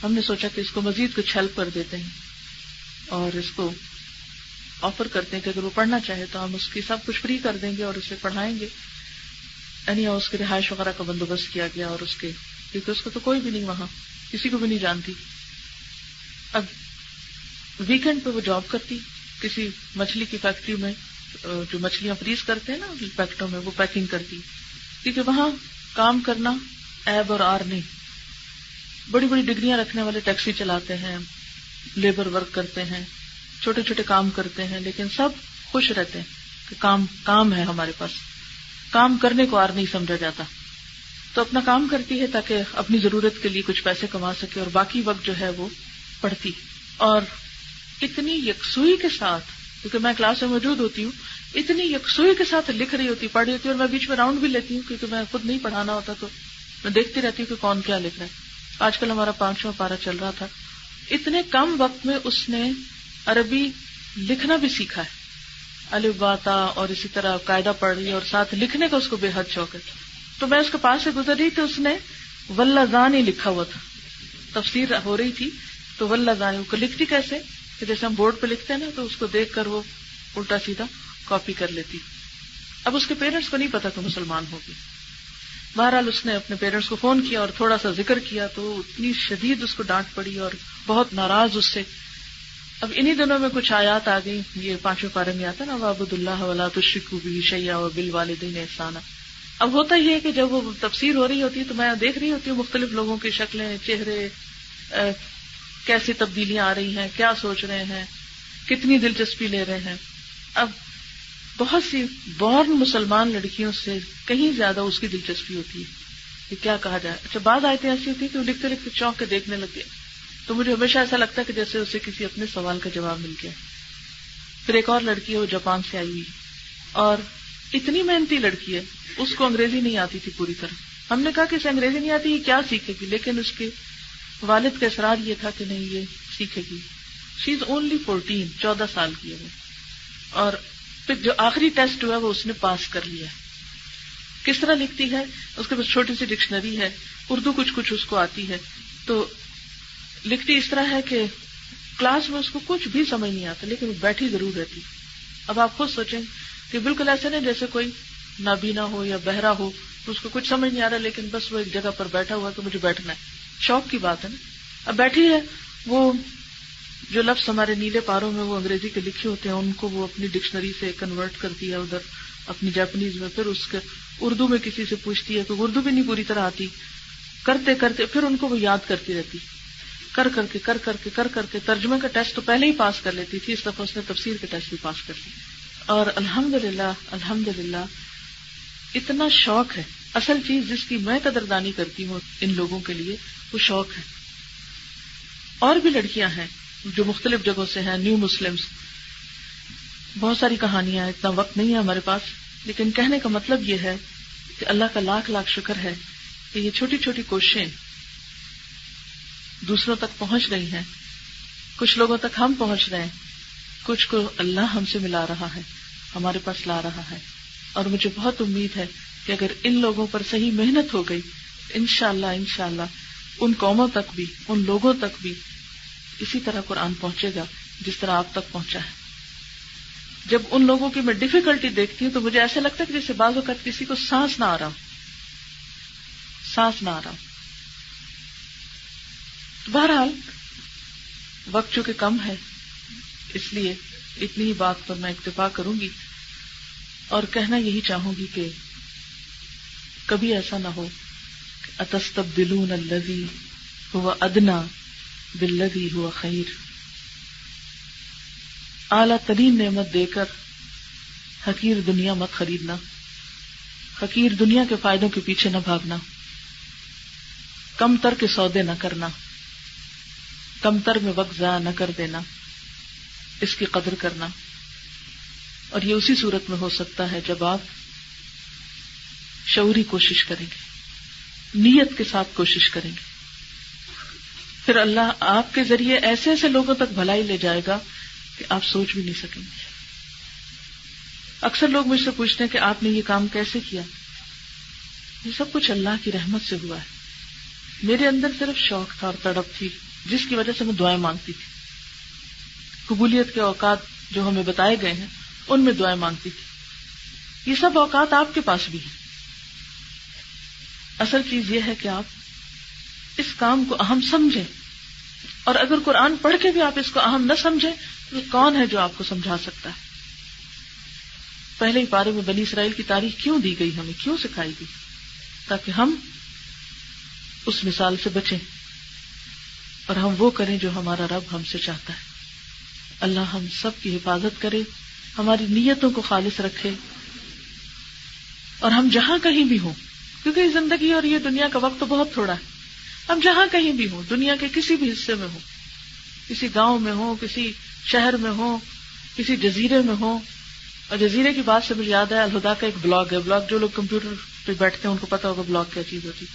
ہم نے سوچا کہ اس کو مزید کچھ ہیلپ کر دیتے ہیں اور اس کو آفر کرتے ہیں کہ اگر وہ پڑھنا چاہے تو ہم اس کی سب کچھ فری کر دیں گے اور اسے پڑھائیں گے. یعنی اس کے رہائش وغیرہ کا بندوبست کیا گیا، اور اس کے کیونکہ اس کو تو کوئی بھی نہیں وہاں، کسی کو بھی نہیں جانتی. اب ویکینڈ پہ وہ جاب کرتی کسی مچھلی کی فیکٹری میں، جو مچھلیاں فریز کرتے ہیں نا پیکٹوں میں، وہ پیکنگ کرتی. کیونکہ وہاں کام کرنا عیب اور آر نہیں. بڑی بڑی ڈگریاں رکھنے والے ٹیکسی چلاتے ہیں، لیبر ورک کرتے ہیں، چھوٹے چھوٹے کام کرتے ہیں، لیکن سب خوش رہتے ہیں کہ کام ہے ہمارے پاس. کام کرنے کو آر نہیں سمجھا جاتا. تو اپنا کام کرتی ہے تاکہ اپنی ضرورت کے لیے کچھ پیسے کما سکے، اور باقی وقت جو ہے وہ پڑھتی. اور اتنی یکسوئی کے ساتھ، کیونکہ میں کلاس میں موجود ہوتی ہوں، اتنی یکسوئی کے ساتھ لکھ رہی ہوتی، پڑھ رہی ہوتی، اور میں بیچ میں راؤنڈ بھی لیتی ہوں کیونکہ میں خود نہیں پڑھانا ہوتا تو میں دیکھتی رہتی ہوں کہ کون کیا لکھ رہا ہے. آج کل ہمارا 5واں پارہ چل رہا تھا. اتنے کم وقت میں اس نے عربی لکھنا بھی سیکھا ہے، الف با تا، اور اسی طرح قاعدہ پڑھ رہی ہے، اور ساتھ لکھنے کا اس کو بے حد شوق ہے. تو میں اس کے پاس سے گزر رہی تھی، اس نے واللزانی لکھا ہوا تھا. تفسیر ہو رہی تھی تو واللزانی کو لکھتی کیسے کہ جیسے ہم بورڈ پہ لکھتے ہیں نا، تو اس کو دیکھ کر وہ الٹا سیدھا کاپی کر لیتی. اب اس کے پیرنٹس کو نہیں پتا کہ مسلمان ہوگی. بہرحال اس نے اپنے پیرنٹس کو فون کیا اور تھوڑا سا ذکر کیا تو اتنی شدید اس کو ڈانٹ پڑی اور بہت ناراض اس سے. اب انہی دنوں میں کچھ آیات آ گئی, یہ 5ویں پارے میں آتا نا, وَاعْبُدُوا اللَّهَ وَلَا تُشْرِكُوا بِهِ شَيْئًا وَبِالْوَالِدَيْنِ إِحْسَانًا. اب ہوتا یہ ہے کہ جب وہ تفسیر ہو رہی ہوتی ہے تو میں دیکھ رہی ہوتی ہوں مختلف لوگوں کی شکلیں, چہرے, کیسی تبدیلیاں آ رہی ہیں, کیا سوچ رہے ہیں, کتنی دلچسپی لے رہے ہیں. اب بہت سی بورن مسلمان لڑکیوں سے کہیں زیادہ اس کی دلچسپی ہوتی ہے کہ کیا کہا جائے. اچھا, بعض آیتیں ایسی ہوتی ہے کہ وہ لکھتے لکھتے چونک کے دیکھنے لگتے, تو مجھے ہمیشہ ایسا لگتا ہے کہ جیسے اسے کسی اپنے سوال کا جواب مل گیا. پھر ایک اور لڑکی ہے, وہ جاپان سے آئی ہوئی اور اتنی محنتی لڑکی ہے, اس کو انگریزی نہیں آتی تھی پوری طرح. ہم نے کہا کہ اسے انگریزی نہیں آتی, یہ کیا سیکھے گی, لیکن اس کے والد کا اصرار یہ تھا کہ نہیں یہ سیکھے گی. شی از اونلی 14 سال کی ہے وہ, اور پھر جو آخری ٹیسٹ ہوا وہ اس نے پاس کر لیا. کس طرح لکھتی ہے, اس کے پاس چھوٹی سی ڈکشنری ہے, اردو کچھ اس کو آتی ہے, تو لکھتی اس طرح ہے کہ کلاس میں اس کو کچھ بھی سمجھ نہیں آتا لیکن وہ بیٹھی ضرور رہتی. اب آپ خود سوچیں کہ بالکل ایسے نہیں جیسے کوئی نابینا ہو یا بہرا ہو, تو اس کو کچھ سمجھ نہیں آ رہا لیکن بس وہ ایک جگہ پر بیٹھا ہوا کہ مجھے بیٹھنا ہے. شوق کی بات ہے نا. اب بیٹھی ہے, وہ جو لفظ ہمارے نیلے پاروں میں وہ انگریزی کے لکھے ہوتے ہیں ان کو وہ اپنی ڈکشنری سے کنورٹ کرتی ہے ادھر اپنی جاپنیز میں, پھر اس کے اردو میں کسی سے پوچھتی ہے کہ اردو بھی نہیں پوری طرح آتی, کرتے کرتے پھر ان کو وہ یاد کرتی رہتی, کر کر کے ترجمے کا ٹیسٹ تو پہلے ہی پاس کر لیتی تھی, اس دفعہ اس نے تفسیر کا ٹیسٹ بھی پاس کر لی. اور الحمدللہ اتنا شوق ہے. اصل چیز جس کی میں قدردانی کرتی ہوں ان لوگوں کے لیے وہ شوق ہے. اور بھی لڑکیاں ہیں جو مختلف جگہوں سے ہیں, نیو مسلمز, بہت ساری کہانیاں, اتنا وقت نہیں ہے ہمارے پاس, لیکن کہنے کا مطلب یہ ہے کہ اللہ کا لاکھ شکر ہے کہ یہ چھوٹی چھوٹی کوششیں دوسروں تک پہنچ رہی ہیں. کچھ لوگوں تک ہم پہنچ رہے ہیں, کچھ کو اللہ ہم سے ملا رہا ہے, ہمارے پاس لا رہا ہے. اور مجھے بہت امید ہے کہ اگر ان لوگوں پر صحیح محنت ہو گئی, انشاءاللہ ان قوموں تک بھی, ان لوگوں تک بھی اسی طرح قرآن پہنچے گا جس طرح آپ تک پہنچا ہے. جب ان لوگوں کی میں ڈیفیکلٹی دیکھتی ہوں تو مجھے ایسا لگتا ہے کہ جیسے بعض اوقات کسی کو سانس نہ آ رہا. بہرحال وقت چونکہ کم ہے اس لیے اتنی ہی بات پر میں اکتفا کروں گی اور کہنا یہی چاہوں گی کہ کبھی ایسا نہ ہو کہ اتستبدلون الذی هو ادنی بالذی هو خیر. اعلیٰ ترین نعمت دے کر حقیر دنیا مت خریدنا, حقیر دنیا کے فائدوں کے پیچھے نہ بھاگنا, کم تر کے سودے نہ کرنا, کم تر میں وقت ضائع نہ کر دینا, اس کی قدر کرنا. اور یہ اسی صورت میں ہو سکتا ہے جب آپ شعوری کوشش کریں گے, نیت کے ساتھ کوشش کریں گے, پھر اللہ آپ کے ذریعے ایسے ایسے لوگوں تک بھلائی لے جائے گا کہ آپ سوچ بھی نہیں سکیں گے. اکثر لوگ مجھ سے پوچھتے ہیں کہ آپ نے یہ کام کیسے کیا. یہ سب کچھ اللہ کی رحمت سے ہوا ہے. میرے اندر صرف شوق تھا اور تڑپ تھی جس کی وجہ سے میں دعائیں مانگتی تھی. قبولیت کے اوقات جو ہمیں بتائے گئے ہیں ان میں دعائیں مانگتی تھی. یہ سب اوقات آپ کے پاس بھی ہیں. اصل چیز یہ ہے کہ آپ اس کام کو اہم سمجھیں, اور اگر قرآن پڑھ کے بھی آپ اس کو اہم نہ سمجھیں تو کون ہے جو آپ کو سمجھا سکتا ہے. پہلے ہی پارے میں بنی اسرائیل کی تاریخ کیوں دی گئی, ہمیں کیوں سکھائی گئی, تاکہ ہم اس مثال سے بچیں اور ہم وہ کریں جو ہمارا رب ہم سے چاہتا ہے. اللہ ہم سب کی حفاظت کرے, ہماری نیتوں کو خالص رکھے, اور ہم جہاں کہیں بھی ہوں, کیونکہ زندگی اور یہ دنیا کا وقت تو بہت تھوڑا ہے, ہم جہاں کہیں بھی ہوں, دنیا کے کسی بھی حصے میں ہوں, کسی گاؤں میں ہوں, کسی شہر میں ہوں, کسی جزیرے میں ہوں. اور جزیرے کی بات سے مجھے یاد ہے الہدا کا ایک بلاگ ہے. بلاگ جو لوگ کمپیوٹر پہ بیٹھتے ہیں ان کو پتا ہوگا بلاگ کیا چیز ہوتی.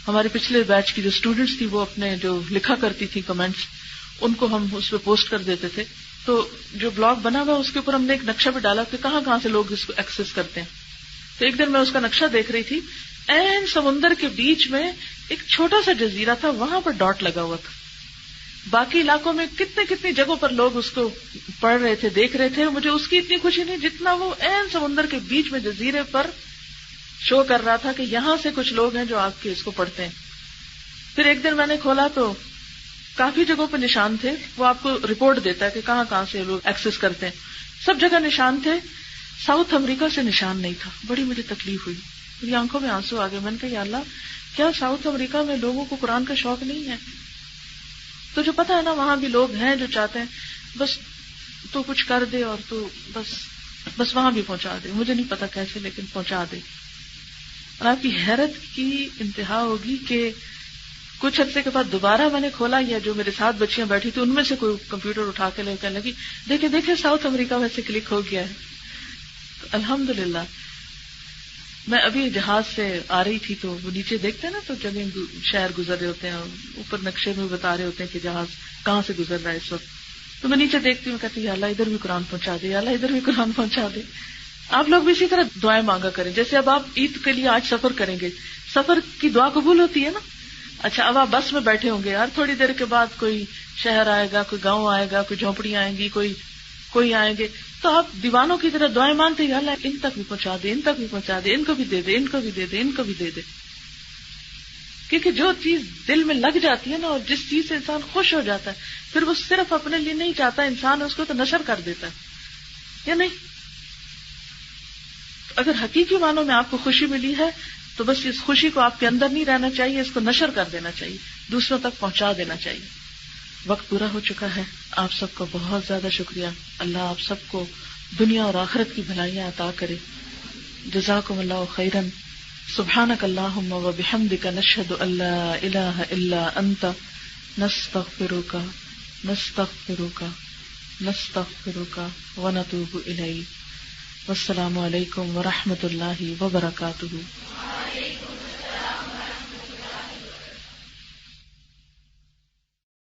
ہمارے پچھلے بیچ کی جو اسٹوڈنٹس تھی وہ اپنے جو لکھا کرتی تھی کمنٹس, ان کو ہم اس پہ پوسٹ کر دیتے تھے. تو جو بلاگ بنا ہوا اس کے اوپر ہم نے ایک نقشہ بھی ڈالا کہ کہاں کہاں سے لوگ اس کو ایکسس کرتے ہیں. تو ایک دن میں اس کا نقشہ دیکھ رہی تھی, این سمندر کے بیچ میں ایک چھوٹا سا جزیرہ تھا, وہاں پر ڈاٹ لگا ہوا تھا. باقی علاقوں میں کتنی جگہوں پر لوگ اس کو پڑھ رہے تھے، دیکھ رہے تھے، مجھے اس کی اتنی خوشی نہیں جتنا وہ عین سمندر کے بیچ میں جزیرے پر شو کر رہا تھا کہ یہاں سے کچھ لوگ ہیں جو آپ کے اس کو پڑھتے ہیں۔ پھر ایک دن میں نے کھولا تو کافی جگہوں پہ نشان تھے، وہ آپ کو رپورٹ دیتا ہے کہ کہاں کہاں سے لوگ ایکسس کرتے ہیں، سب جگہ نشان تھے، ساؤتھ امریکہ سے نشان نہیں تھا۔ بڑی مجھے تکلیف ہوئی، میری آنکھوں میں آنسو آ گئے۔ میں نے کہا یا اللہ، کیا ساؤتھ امریکہ میں لوگوں کو قرآن کا شوق نہیں ہے؟ تو جو پتہ ہے نا وہاں بھی لوگ ہیں جو چاہتے ہیں بس تو کچھ کر دے اور تو بس وہاں بھی پہنچا دے، مجھے نہیں پتا کیسے لیکن پہنچا دے۔ اور آپ کی حیرت کی انتہا ہوگی کہ کچھ عرصے کے بعد دوبارہ میں نے کھولا، یا جو میرے ساتھ بچیاں بیٹھی تھی ان میں سے کوئی کمپیوٹر اٹھا کے لے کہنے لگی دیکھیں ساؤتھ امریکہ میں سے کلک ہو گیا ہے۔ تو الحمدللہ میں ابھی جہاز سے آ رہی تھی تو وہ نیچے دیکھتے ہیں نا تو جگہ شہر گزر رہے ہوتے ہیں، اوپر نقشے میں بتا رہے ہوتے ہیں کہ جہاز کہاں سے گزر رہا ہے اس وقت، تو میں نیچے دیکھتی ہوں، کہتی یا اللہ ادھر بھی قرآن پہنچا دے، یا اللہ ادھر بھی قرآن پہنچا دے۔ آپ لوگ بھی اسی طرح دعائیں مانگا کریں، جیسے اب آپ عید کے لیے آج سفر کریں گے، سفر کی دعا قبول ہوتی ہے نا۔ اچھا اب آپ بس میں بیٹھے ہوں گے، یار تھوڑی دیر کے بعد کوئی شہر آئے گا، کوئی گاؤں آئے گا، کوئی جھونپڑیاں آئیں گی، کوئی آئیں گے، تو آپ دیوانوں کی طرح دعائیں مانگتے ہیں، اللہ ان تک بھی پہنچا دے، ان تک بھی پہنچا دے، ان کو بھی دے دے، ان کو بھی دے دے، ان کو بھی دے دے۔ کیونکہ جو چیز دل میں لگ جاتی ہے نا اور جس چیز سے انسان خوش ہو جاتا ہے پھر وہ صرف اپنے لیے نہیں چاہتا، انسان اس کو تو نشر کر دیتا ہے، یا نہیں؟ اگر حقیقی معنوں میں آپ کو خوشی ملی ہے تو بس اس خوشی کو آپ کے اندر نہیں رہنا چاہیے، اس کو نشر کر دینا چاہیے، دوسروں تک پہنچا دینا چاہیے۔ وقت پورا ہو چکا ہے، آپ سب کو بہت زیادہ شکریہ۔ اللہ آپ سب کو دنیا اور آخرت کی بھلائیاں عطا کرے۔ جزاکم اللہ خیرا۔ سبحانک اللہم و بحمدک، نشہد ان لا الہ الا انت، نستغفرک ونتوب الیک۔ والسلام علیکم ورحمۃ اللہ وبرکاتہ۔